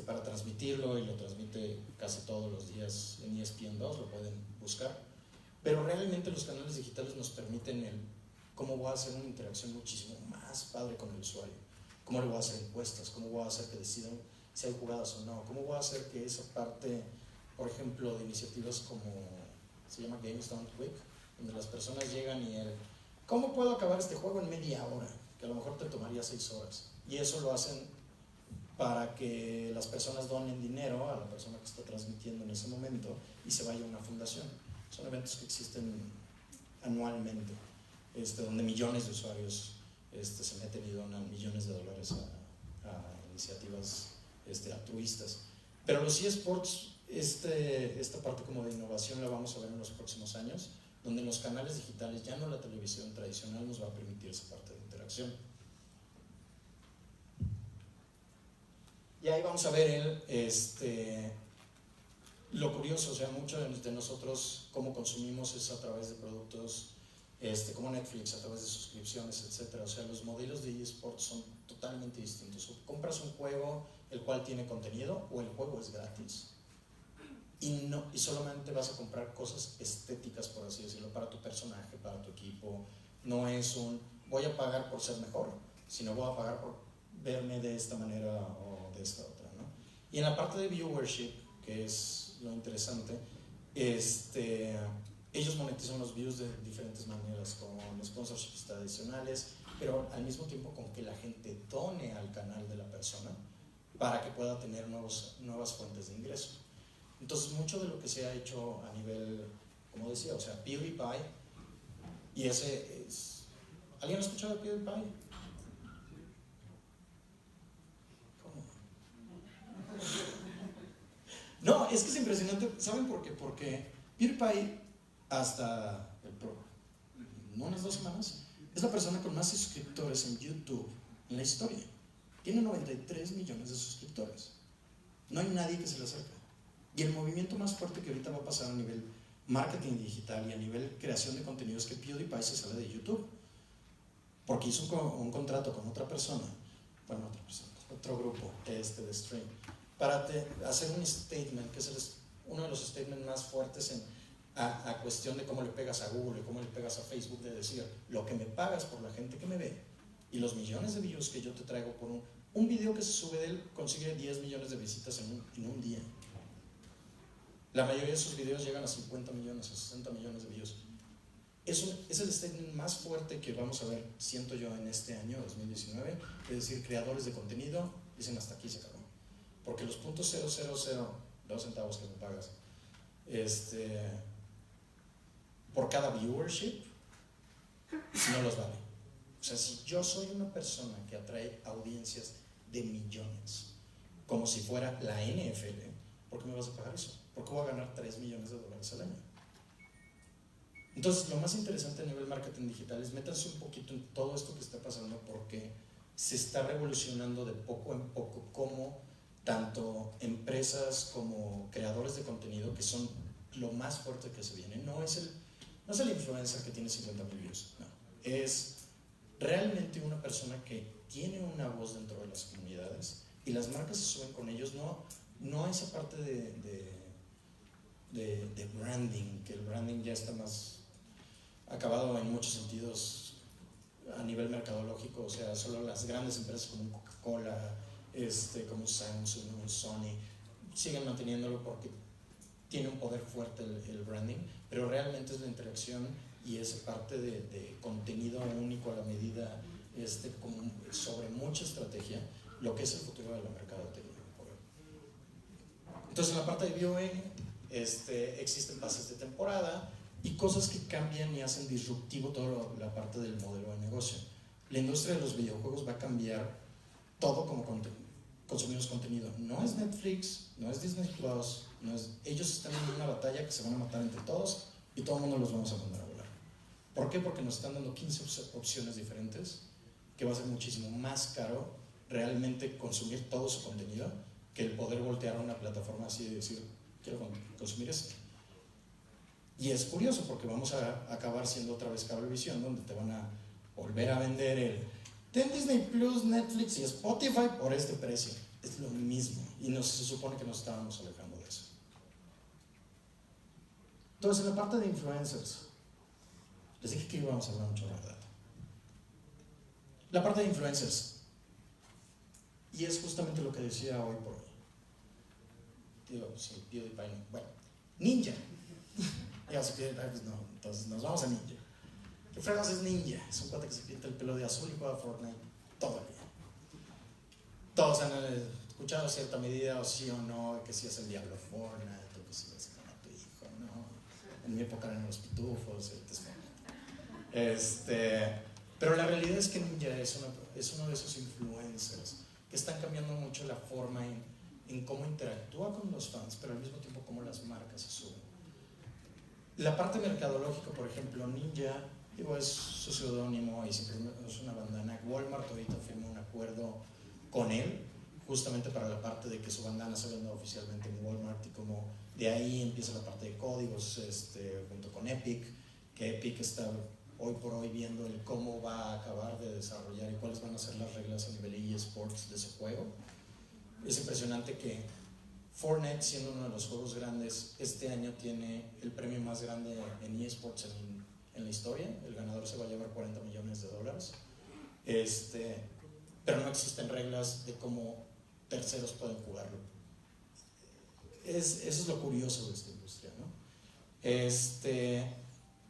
R: para transmitirlo, y lo transmite casi todos los días en ESPN 2, lo pueden buscar, pero realmente los canales digitales nos permiten cómo voy a hacer una interacción muchísimo más padre con el usuario, cómo le voy a hacer encuestas, cómo voy a hacer que decidan si hay jugadas o no, cómo voy a hacer que esa parte, por ejemplo, de iniciativas como se llama Games Done Quick, donde las personas llegan y ¿cómo puedo acabar este juego en media hora? Que a lo mejor te tomaría 6 horas, y eso lo hacen para que las personas donen dinero a la persona que está transmitiendo en ese momento y se vaya a una fundación. Son eventos que existen anualmente, donde millones de usuarios se meten y donan millones de dólares a iniciativas altruistas. Pero los eSports, esta parte como de innovación la vamos a ver en los próximos años, donde en los canales digitales, ya no la televisión tradicional, nos va a permitir esa parte de interacción. Y ahí vamos a ver lo curioso, o sea, mucho de nosotros cómo consumimos es a través de productos como Netflix, a través de suscripciones, etc. O sea, los modelos de eSports son totalmente distintos. O compras un juego el cual tiene contenido, o el juego es gratis. Y solamente vas a comprar cosas estéticas, por así decirlo, para tu personaje, para tu equipo. No es voy a pagar por ser mejor, sino voy a pagar por verme de esta manera o de esta otra, ¿no? Y en la parte de viewership, que es lo interesante, ellos monetizan los views de diferentes maneras, con sponsorships tradicionales, pero al mismo tiempo con que la gente done al canal de la persona para que pueda tener nuevas fuentes de ingreso. Entonces, mucho de lo que se ha hecho a nivel como decía, o sea, PewDiePie, y ese es... ¿Alguien ha escuchado de PewDiePie? ¿Cómo? No, es que es impresionante, ¿saben por qué? Porque PewDiePie hasta unas 2 semanas es la persona con más suscriptores en YouTube en la historia. Tiene 93 millones de suscriptores. No hay nadie que se le acerque. Y el movimiento más fuerte que ahorita va a pasar a nivel marketing digital y a nivel creación de contenidos es que PewDiePie se sale de YouTube. Porque hizo un contrato con otra persona, otro grupo de stream, para hacer un statement, que es uno de los statements más fuertes a cuestión de cómo le pegas a Google y cómo le pegas a Facebook, de decir, lo que me pagas por la gente que me ve y los millones de views que yo te traigo por un video que se sube de él, consigue 10 millones de visitas en un día. La mayoría de sus videos llegan a 50 millones, a 60 millones de views. Es el statement más fuerte que vamos a ver, siento yo, en este año 2019, es decir, creadores de contenido dicen hasta aquí se acabó. Porque los .0002 centavos que me pagas por cada viewership no los vale. O sea, si yo soy una persona que atrae audiencias de millones, como si fuera la NFL, ¿por qué me vas a pagar eso? ¿Por qué voy a ganar $3 millones al año? Entonces, lo más interesante a nivel marketing digital es métanse un poquito en todo esto que está pasando, porque se está revolucionando de poco en poco como tanto empresas como creadores de contenido, que son lo más fuerte que se viene. No es el influencer que tiene 50,000 views, no. Es realmente una persona que tiene una voz dentro de las comunidades y las marcas se suben con ellos, no esa parte de branding, que el branding ya está más acabado en muchos sentidos a nivel mercadológico. O sea, solo las grandes empresas como Coca-Cola, como Samsung, Sony, siguen manteniéndolo porque tiene un poder fuerte el branding, pero realmente es la interacción y esa parte de contenido único a la medida, como sobre mucha estrategia, lo que es el futuro de la mercadotecnia. Entonces, en la parte de viewing existen pases de temporada y cosas que cambian y hacen disruptivo toda la parte del modelo de negocio. La industria de los videojuegos va a cambiar todo como consumimos contenido. No es Netflix, no es Disney Plus, ellos están en una batalla que se van a matar entre todos y todo el mundo los vamos a mandar a volar. ¿Por qué? Porque nos están dando 15 opciones diferentes, que va a ser muchísimo más caro realmente consumir todo su contenido que el poder voltear a una plataforma así y decir, quiero consumir esto. Y es curioso porque vamos a acabar siendo otra vez Cablevisión, donde te van a volver a vender ten Disney Plus, Netflix y Spotify por este precio. Es lo mismo y se supone que nos estábamos alejando de eso. Entonces, en la parte de influencers, les dije que íbamos a hablar mucho de verdad. La parte de influencers, y es justamente lo que decía hoy por hoy. Digo, sí, PewDiePie no. Bueno, Ninja. Digo, si PewDiePie, pues no. Entonces nos vamos a Ninja. ¿Qué fregados es Ninja? Es un cuate que se pinta el pelo de azul y juega Fortnite todo el día. Todos han escuchado a cierta medida, o sí o no, que si es el diablo Fortnite, o que si es con tu hijo, no. En mi época eran los pitufos, pero la realidad es que Ninja es uno de esos influencers que están cambiando mucho la forma en cómo interactúa con los fans, pero al mismo tiempo cómo las marcas se suben. La parte mercadológica, por ejemplo, Ninja, es su seudónimo y siempre es una bandana. Walmart ahorita firmó un acuerdo con él, justamente para la parte de que su bandana se venda oficialmente en Walmart, y como de ahí empieza la parte de códigos, junto con Epic, que Epic está hoy por hoy viendo el cómo va a acabar de desarrollar y cuáles van a ser las reglas a nivel eSports de ese juego. Es impresionante que Fortnite, siendo uno de los juegos grandes, este año tiene el premio más grande en eSports en la historia. El ganador se va a llevar $40 millones. Pero no existen reglas de cómo terceros pueden jugarlo. Eso es lo curioso de esta industria, ¿no?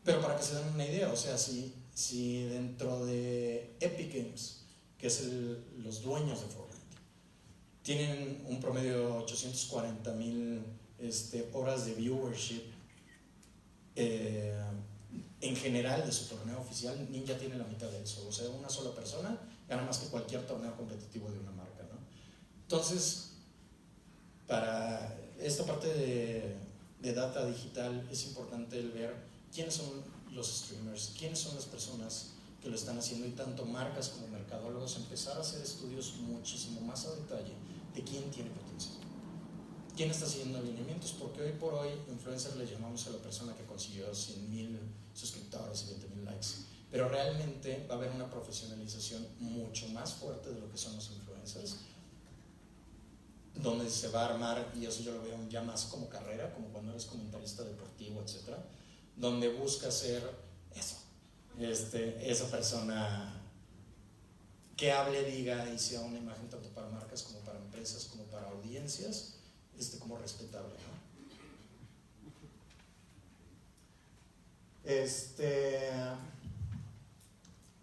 R: Pero para que se den una idea, o sea, si dentro de Epic Games, que es los dueños de Fortnite, tienen un promedio de 840,000 horas de viewership en general de su torneo oficial, Ninja tiene la mitad de eso. O sea, una sola persona gana más que cualquier torneo competitivo de una marca, ¿no? Entonces, para esta parte de data digital es importante el ver quiénes son los streamers, quiénes son las personas que lo están haciendo, y tanto marcas como mercadólogos empezar a hacer estudios muchísimo más a detalle de quién tiene potencial, quién está siguiendo alineamientos, porque hoy por hoy influencer le llamamos a la persona que consiguió 100,000 suscriptores y 20,000 likes, pero realmente va a haber una profesionalización mucho más fuerte de lo que son los influencers, donde se va a armar, y eso yo lo veo ya más como carrera, como cuando eres comentarista deportivo, etcétera, donde busca ser eso, esa persona que hable, diga y sea una imagen tanto para marcas como para empresas como para audiencias, como respetable, ¿no?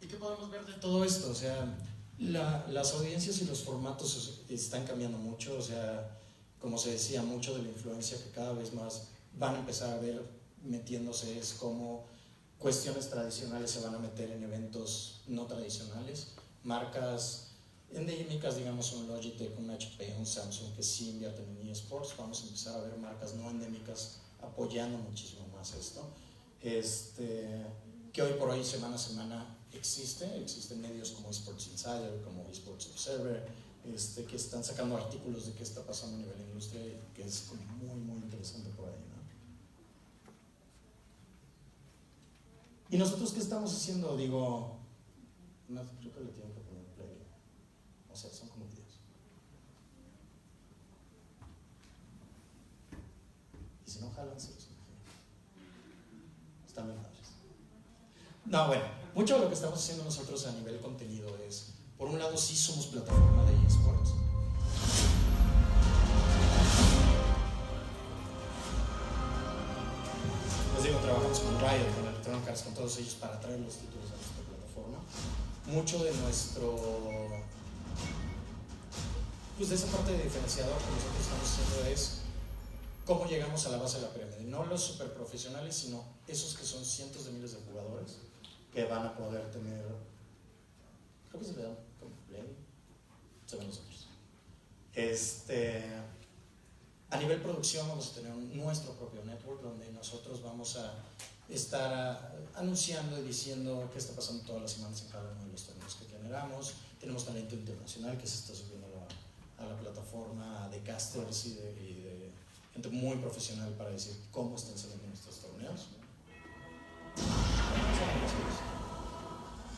R: ¿Y qué podemos ver de todo esto? O sea, las audiencias y los formatos están cambiando mucho, o sea, como se decía, mucho de la influencia que cada vez más van a empezar a ver metiéndose es como cuestiones tradicionales se van a meter en eventos no tradicionales, marcas endémicas, digamos un Logitech, un HP, un Samsung que sí invierten en eSports, vamos a empezar a ver marcas no endémicas apoyando muchísimo más esto, que hoy por hoy semana a semana existen medios como Esports Insider, como Esports Observer, que están sacando artículos de qué está pasando a nivel de industria, que es como muy interesante por ahí, ¿no? ¿Y nosotros qué estamos haciendo? Digo, no, creo que le tengo que poner play. O sea, son como videos. Y si no jalan, se los imagino. Están bien padres. No, bueno, mucho de lo que estamos haciendo nosotros a nivel contenido es, por un lado, sí somos plataforma de eSports. Les digo, trabajamos con Riot, con Electronic Arts, con todos ellos para traer los títulos a nuestra plataforma. Mucho de de esa parte de diferenciador que nosotros estamos haciendo es cómo llegamos a la base de la pirámide. No los super profesionales, sino esos que son cientos de miles de jugadores que van a poder tener, creo que se le da como play, se ven nosotros. A nivel producción vamos a tener nuestro propio network donde nosotros vamos a estar anunciando y diciendo qué está pasando todas las semanas en cada uno de los torneos que generamos. Tenemos talento internacional que se está subiendo a la plataforma de casters y de gente muy profesional para decir cómo están saliendo nuestros torneos.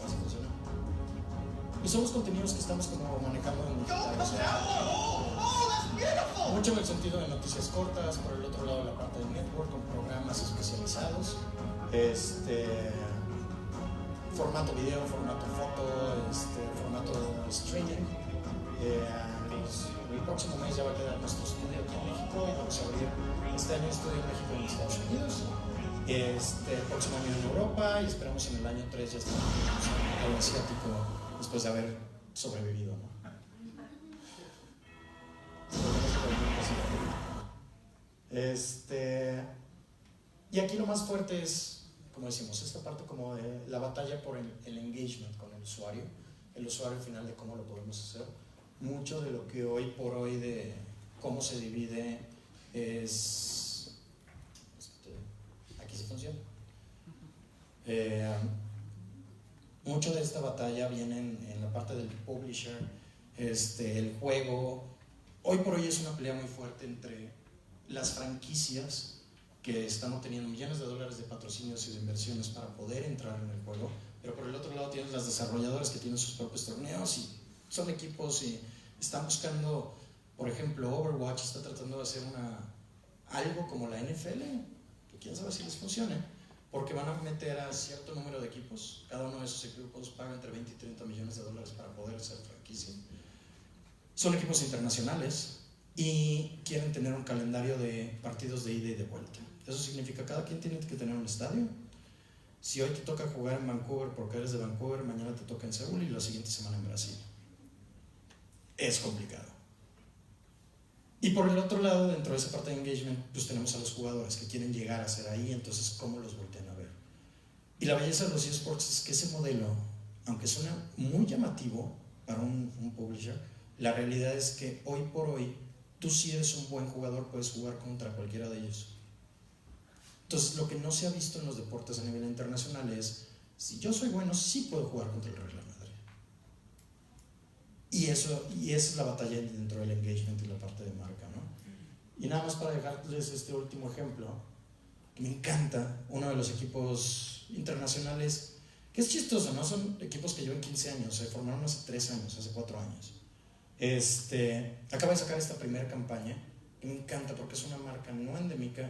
R: Así funciona. Y son los contenidos que estamos como manejando en digital. O sea, mucho en el sentido de noticias cortas, por el otro lado la parte del network con programas especializados, formato video, formato foto, formato streaming. El próximo mes ya va a quedar nuestro estudio aquí en México y vamos a abrir este año estudio en México y en Estados Unidos. El próximo año en Europa y esperamos en el año 3 ya estar en el asiático después de haber sobrevivido, ¿no? Y aquí lo más fuerte es, como decimos, esta parte como de la batalla por el engagement con el usuario final de cómo lo podemos hacer. Mucho de lo que hoy por hoy de cómo se divide es, aquí sí funciona. Mucho de esta batalla viene en la parte del publisher, el juego. Hoy por hoy es una pelea muy fuerte entre las franquicias que están obteniendo millones de dólares de patrocinios y de inversiones para poder entrar en el juego, pero por el otro lado tienes las desarrolladoras que tienen sus propios torneos y son equipos y están buscando, por ejemplo, Overwatch está tratando de hacer algo como la NFL, que quién sabe si les funcione, porque van a meter a cierto número de equipos, cada uno de esos equipos paga entre 20 y 30 millones de dólares para poder ser franquicia. Son equipos internacionales y quieren tener un calendario de partidos de ida y de vuelta. Eso significa que cada quien tiene que tener un estadio. Si hoy te toca jugar en Vancouver porque eres de Vancouver, mañana te toca en Seúl y la siguiente semana en Brasil. Es complicado. Y por el otro lado, dentro de esa parte de engagement, pues tenemos a los jugadores que quieren llegar a ser ahí, entonces ¿cómo los voltean a ver? Y la belleza de los eSports es que ese modelo, aunque suena muy llamativo para un publisher, la realidad es que hoy por hoy, tú si eres un buen jugador puedes jugar contra cualquiera de ellos. Entonces, lo que no se ha visto en los deportes a nivel internacional es, si yo soy bueno, sí puedo jugar contra el Real Madrid. Y esa es la batalla dentro del engagement y la parte de marca, ¿no? Y nada más para dejarles este último ejemplo, que me encanta, uno de los equipos internacionales, que es chistoso, ¿no? Son equipos que llevan 15 años, se formaron hace 3 años, hace 4 años. Acaba de sacar esta primera campaña, que me encanta porque es una marca no endémica,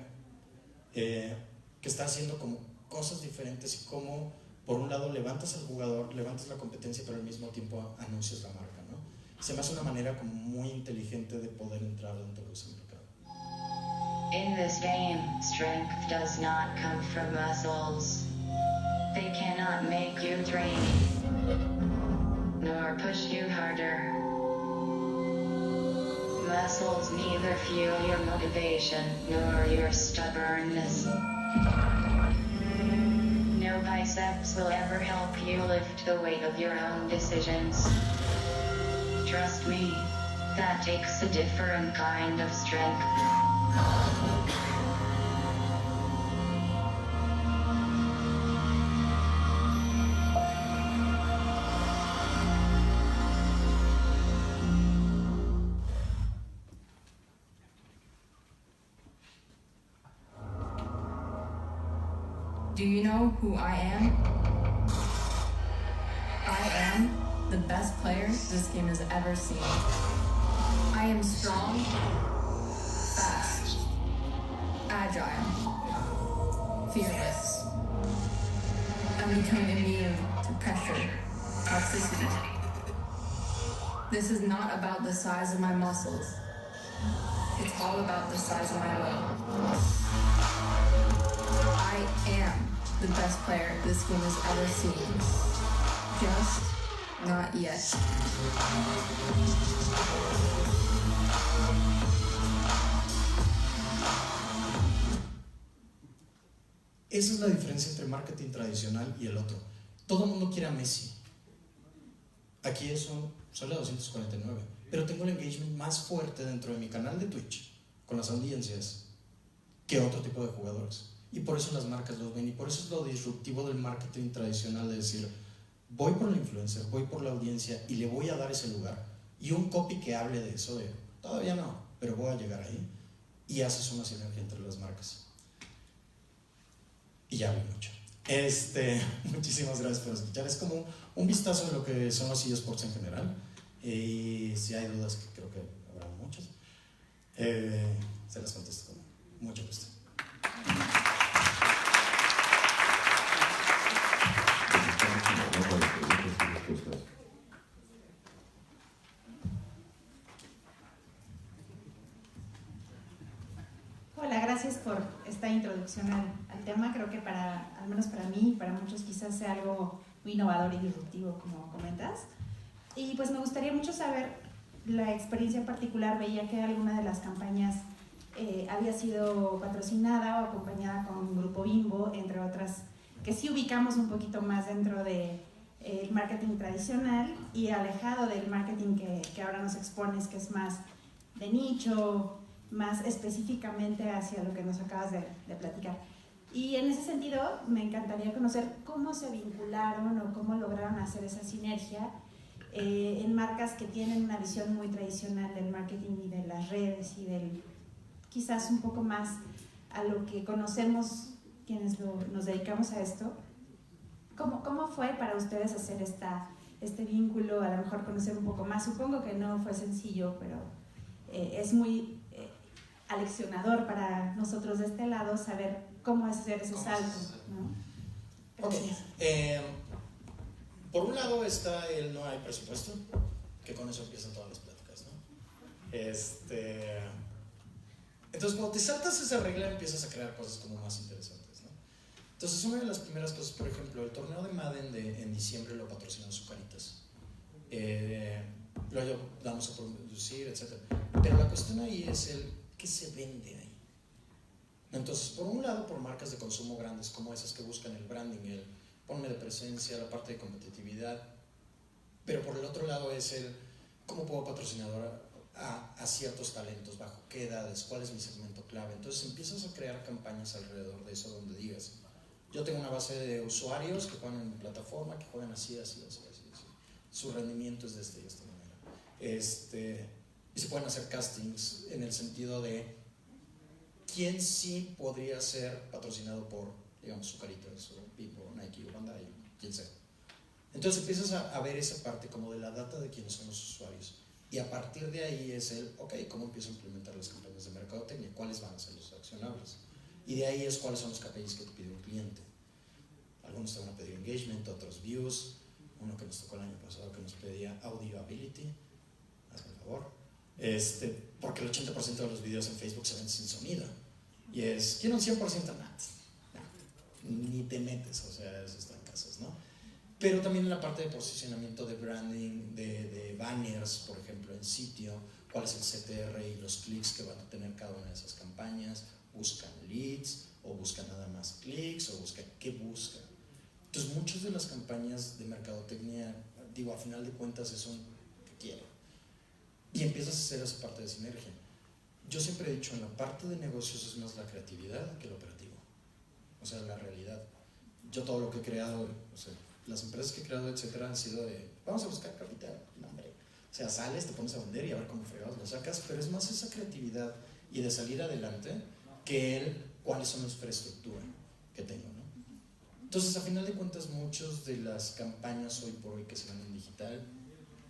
R: que está haciendo como cosas diferentes y como, por un lado, levantas al jugador, levantas la competencia, pero al mismo tiempo anuncias la marca, ¿no? Se me hace una manera como muy inteligente de poder entrar dentro de ese mercado.
J: In this game, strength does not come from muscles. They cannot make you dream, nor push you harder. Muscles neither fuel your motivation, nor your stubbornness. No biceps will ever help you lift the weight of your own decisions. Trust me, that takes a different kind of strength.
K: Do you know who I am? I am the best player this game has ever seen. I am strong, fast, agile, fearless. I'm becoming immune to pressure, toxicity. This is not about the size of my muscles. It's all about the size of my will. I am the best player this game has ever seen. Just not yet.
R: Esa es la diferencia entre marketing tradicional y el otro. Todo el mundo quiere a Messi. Aquí soy la 249, pero tengo el engagement más fuerte dentro de mi canal de Twitch con las audiencias que otro tipo de jugadores. Y por eso las marcas los ven, y por eso es lo disruptivo del marketing tradicional, de decir, voy por el influencer, voy por la audiencia y le voy a dar ese lugar. Y un copy que hable de eso, de todavía no, pero voy a llegar ahí. Y haces una sinergia entre las marcas. Y ya hablé mucho. Muchísimas gracias por escuchar. Es como un vistazo de lo que son los eSports en general. Y si hay dudas, que creo que habrá muchas, se las contesto con mucho gusto.
L: Hola, gracias por esta introducción al tema. Creo que al menos para mí y para muchos quizás sea algo muy innovador y disruptivo, como comentas. Y pues me gustaría mucho saber la experiencia en particular. Veía que alguna de las campañas había sido patrocinada o acompañada con Grupo Bimbo, entre otras, que sí ubicamos un poquito más dentro del marketing tradicional y alejado del marketing que ahora nos expones, que es más de nicho, más específicamente hacia lo que nos acabas de platicar. Y en ese sentido, me encantaría conocer cómo se vincularon o cómo lograron hacer esa sinergia en marcas que tienen una visión muy tradicional del marketing y de las redes y del quizás un poco más a lo que conocemos quienes nos dedicamos a esto. ¿Cómo fue para ustedes hacer este vínculo? A lo mejor conocer un poco más. Supongo que no fue sencillo, pero es muy aleccionador para nosotros de este lado saber cómo hacer ese salto, ¿no?
R: Okay. Por un lado está el no hay presupuesto, que con eso empiezan todas las pláticas, ¿no? Entonces, cuando te saltas esa regla, empiezas a crear cosas como más interesantes, ¿no? Entonces, una de las primeras cosas, por ejemplo, el torneo de Madden en diciembre lo patrocinó Zucaritas. lo damos a producir, etc. Pero la cuestión ahí es el qué se vende ahí. Entonces, por un lado, por marcas de consumo grandes como esas que buscan el branding, el ponme de presencia, la parte de competitividad, pero por el otro lado es el cómo puedo patrocinar a ciertos talentos, bajo qué edades, cuál es mi segmento clave. Entonces empiezas a crear campañas alrededor de eso donde digas, yo tengo una base de usuarios que juegan en mi plataforma, que juegan así. Su rendimiento es de esta y esta manera. Y se pueden hacer castings en el sentido de quién sí podría ser patrocinado por, digamos, Zucaritas o Pipo, Nike o Bandai, quien sea. Entonces empiezas a ver esa parte como de la data de quiénes son los usuarios. Y a partir de ahí es ¿cómo empiezo a implementar las campañas de mercadotecnia? ¿Cuáles van a ser los accionables? Y de ahí es cuáles son los KPIs que te pide un cliente. Algunos te van a pedir engagement, otros views. Uno que nos tocó el año pasado que nos pedía audioability. Hazme el favor. Porque el 80% de los videos en Facebook se ven sin sonido. Y quiero un 100% ni te metes, o sea, eso está en casas, ¿no? Pero también en la parte de posicionamiento de branding, de banners, por ejemplo, en sitio, cuál es el CTR y los clics que van a tener cada una de esas campañas, buscan leads, o buscan nada más clics, o buscan qué buscan. Entonces, muchas de las campañas de mercadotecnia, a final de cuentas, es un ¿qué quiero? Y empiezas a hacer esa parte de sinergia. Yo siempre he dicho, en la parte de negocios es más la creatividad que el operativo. O sea, la realidad. Yo todo lo que he creado, las empresas que he creado, etcétera, han sido de, vamos a buscar capital, no, hombre. O sea, sales, te pones a vender y a ver cómo fregados lo sacas, pero es más esa creatividad y de salir adelante que cuáles son la infraestructura que tengo, ¿no? Entonces, a final de cuentas, muchas de las campañas hoy por hoy que se ven en digital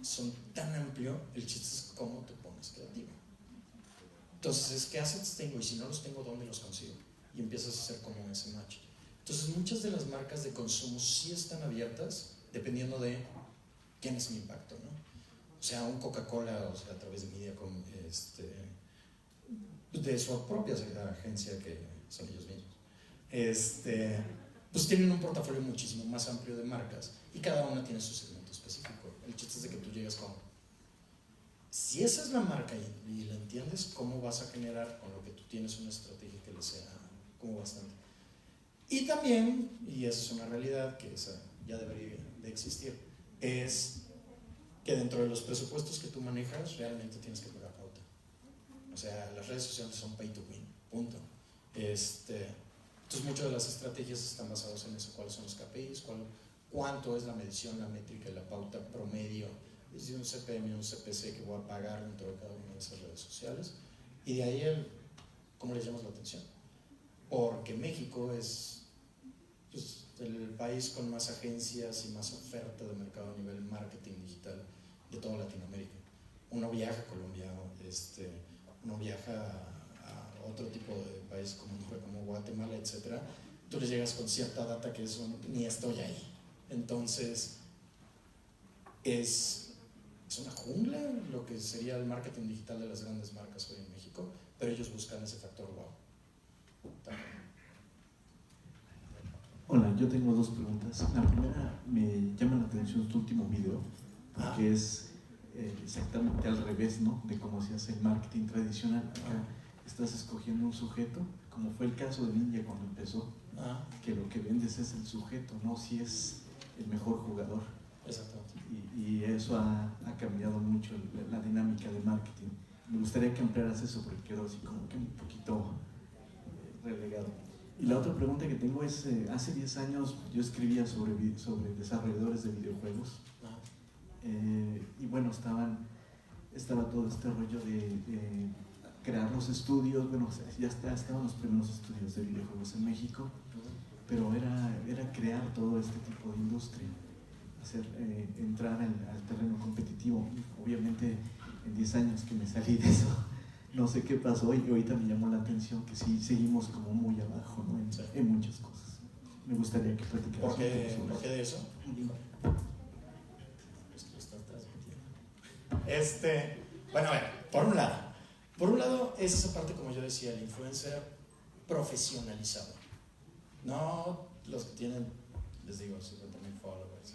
R: son tan amplio, el chiste es cómo te pones creativo. Entonces, ¿qué assets tengo? Y si no los tengo, ¿dónde los consigo? Y empiezas a hacer como ese match. Entonces, muchas de las marcas de consumo sí están abiertas dependiendo de quién es mi impacto, ¿no? O sea, un Coca-Cola, o sea, a través de Mediacom, de su propia agencia, que son ellos mismos, pues tienen un portafolio muchísimo más amplio de marcas y cada una tiene su segmento específico. El chiste es de que tú llegas con, si esa es la marca y la entiendes, ¿cómo vas a generar con lo que tú tienes una estrategia que le sea como bastante? Y también, y esa es una realidad que ya debería de existir, es que dentro de los presupuestos que tú manejas realmente tienes que pagar pauta. O sea, las redes sociales son pay to win, punto. Entonces muchas de las estrategias están basadas en eso, cuáles son los KPIs, cuánto es la medición, la métrica y la pauta promedio de un CPM y un CPC que voy a pagar dentro de cada una de esas redes sociales, y de ahí cómo le llamamos la atención, porque México es el país con más agencias y más oferta de mercado a nivel marketing digital de toda Latinoamérica. Uno viaja a Colombia, uno viaja a otro tipo de país como Guatemala, etc. Tú les llegas con cierta data que ni estoy ahí. Entonces, es una jungla lo que sería el marketing digital de las grandes marcas hoy en México, pero ellos buscan ese factor wow. También.
D: Hola, yo tengo dos preguntas. La primera, me llama la atención tu último video, porque es exactamente al revés, ¿no?, de cómo se hace el marketing tradicional. Acá estás escogiendo un sujeto, como fue el caso de Ninja cuando empezó, que lo que vendes es el sujeto, no si es el mejor jugador.
R: Exactamente.
D: Y eso ha cambiado mucho la dinámica de marketing. Me gustaría que ampliaras eso porque quedó así como que un poquito relegado. Y la otra pregunta que tengo es, hace 10 años yo escribía sobre desarrolladores de videojuegos, y bueno, estaba todo este rollo de crear los estudios. Bueno, ya estaban los primeros estudios de videojuegos en México, pero era crear todo este tipo de industria, entrar al terreno competitivo. Obviamente en 10 años que me salí de eso, no sé qué pasó, y ahorita me llamó la atención que sí seguimos como muy abajo, ¿no?, en muchas cosas. Me gustaría que platicaras.
R: ¿Por qué de eso? Bueno, a ver, por un lado es esa parte, como yo decía, el influencer profesionalizado, no los que tienen, les digo, 50,000 followers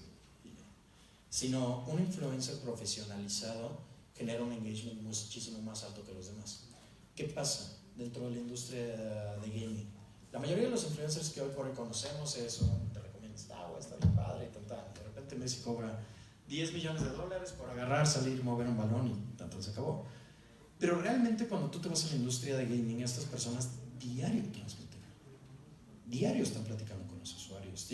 R: sino un influencer profesionalizado genera un engagement muchísimo más alto que los demás. ¿Qué pasa dentro de la industria de gaming? La mayoría de los influencers que hoy por hoy conocemos es te recomiendo esta agua, está bien padre, y tal. De repente Messi cobra $10 millones por agarrar, salir, mover un balón y tanto se acabó. Pero realmente cuando tú te vas a la industria de gaming, estas personas diario transmiten, diario están platicando con los usuarios.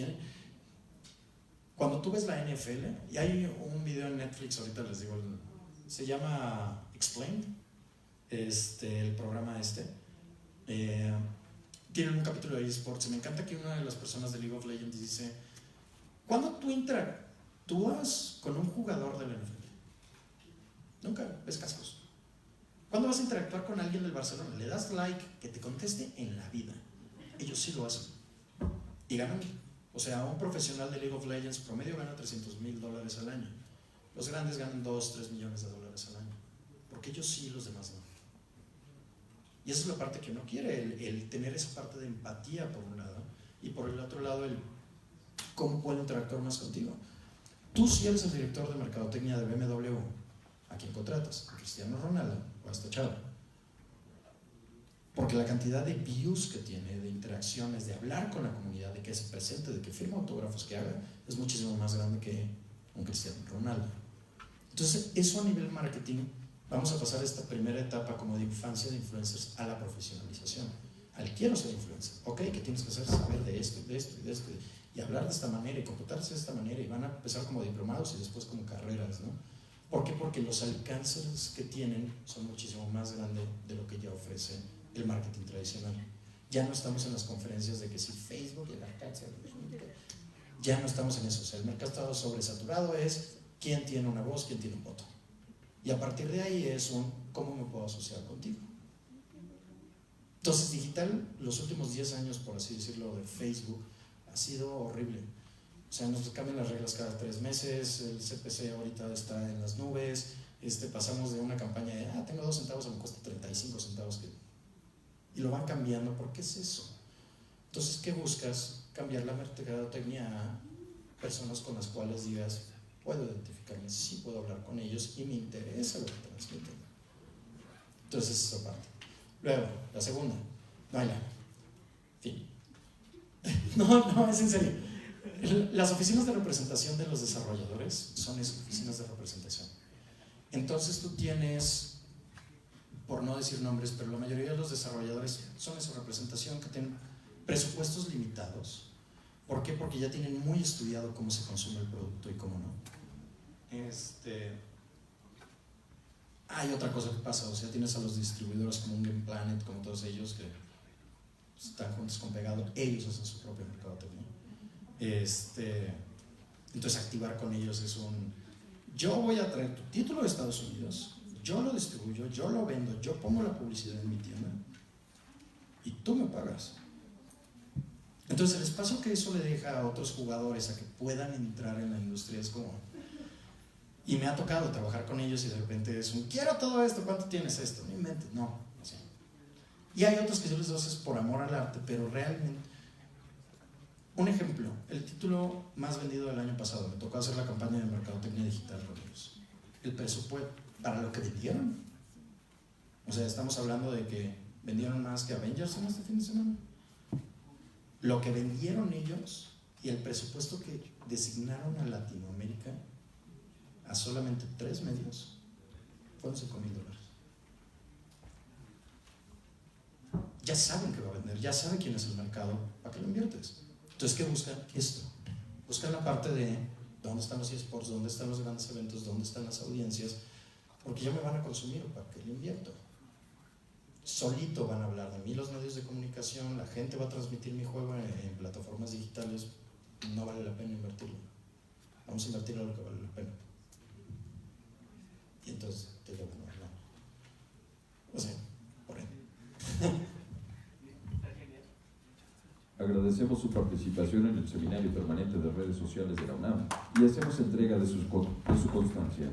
R: Cuando tú ves la NFL, y hay un video en Netflix, ahorita les digo, se llama Explained, el programa tienen un capítulo de eSports y me encanta que una de las personas de League of Legends dice: ¿cuándo tú interactúas con un jugador del NFL? Nunca ves cascos. ¿Cuándo vas a interactuar con alguien del Barcelona? Le das like, que te conteste en la vida. Ellos sí lo hacen y ganan. O sea, un profesional de League of Legends promedio gana $300,000 al año. Los grandes ganan $2-3 millones al año, porque ellos sí, los demás no. Y esa es la parte que uno quiere, el tener esa parte de empatía por un lado, y por el otro lado el cómo puedo interactuar más contigo. Tú si eres el director de mercadotecnia de BMW, ¿a quién contratas? ¿A Cristiano Ronaldo o a esta chava? Porque la cantidad de views que tiene, de interacciones, de hablar con la comunidad, de que se presente, de que firme autógrafos, que haga, es muchísimo más grande que un Cristiano Ronaldo. Entonces, eso a nivel marketing, vamos a pasar esta primera etapa como de infancia de influencers a la profesionalización. Al quiero ser influencer, ok, ¿qué tienes que hacer? Saber de esto, de esto y de esto, y hablar de esta manera y comportarse de esta manera, y van a empezar como diplomados y después como carreras, ¿no? ¿Por qué? Porque los alcances que tienen son muchísimo más grandes de lo que ya ofrece el marketing tradicional. Ya no estamos en las conferencias de que si Facebook y el alcance, ya no estamos en eso. O sea, el mercado está sobresaturado, es quién tiene una voz, quién tiene un voto. Y a partir de ahí es cómo me puedo asociar contigo. Entonces, digital, los últimos 10 años, por así decirlo, de Facebook, ha sido horrible. O sea, nos cambian las reglas cada 3 meses, el CPC ahorita está en las nubes, pasamos de una campaña de, tengo 2 centavos, me cuesta 35 centavos, y lo van cambiando. ¿Por qué es eso? Entonces, ¿qué buscas? Cambiar la mercadotecnia a personas con las cuales digas, puedo identificarme, sí puedo hablar con ellos y me interesa lo que transmiten. Entonces, esa parte. Luego, la segunda, baila. Fin. No, es en serio. Las oficinas de representación de los desarrolladores son esas oficinas de representación. Entonces tú tienes, por no decir nombres, pero la mayoría de los desarrolladores son esa representación que tienen presupuestos limitados. ¿Por qué? Porque ya tienen muy estudiado cómo se consume el producto y cómo no. Hay otra cosa que pasa, o sea, tienes a los distribuidores como un Game Planet, como todos ellos que están juntos con pegado, ellos hacen su propio mercadotecnia. Entonces activar con ellos es yo voy a traer tu título de Estados Unidos, yo lo distribuyo, yo lo vendo, yo pongo la publicidad en mi tienda y tú me pagas. Entonces el espacio que eso le deja a otros jugadores a que puedan entrar en la industria es como... Y me ha tocado trabajar con ellos y de repente es quiero todo esto, ¿cuánto tienes esto? No inventes, no. O sea, y hay otros que yo les doy por amor al arte, pero realmente... Un ejemplo, el título más vendido del año pasado, me tocó hacer la campaña de mercadotecnia digital con ellos. El presupuesto, para lo que vendieron. O sea, estamos hablando de que vendieron más que Avengers en este fin de semana. Lo que vendieron ellos y el presupuesto que designaron a Latinoamérica a solamente 3 medios fueron $5,000. Ya saben que va a vender, ya saben quién es el mercado, ¿para qué lo inviertes? Entonces, ¿qué buscan? Esto. Buscan la parte de dónde están los eSports, dónde están los grandes eventos, dónde están las audiencias, porque ya me van a consumir, ¿para qué lo invierto? Solito van a hablar de mí los medios de comunicación, la gente va a transmitir mi juego en plataformas digitales, no vale la pena invertirlo. Vamos a invertir en lo que vale la pena. Y entonces te digo, no. O sea, por ahí.
B: Agradecemos su participación en el Seminario Permanente de Redes Sociales de la UNAM y hacemos entrega de su constancia.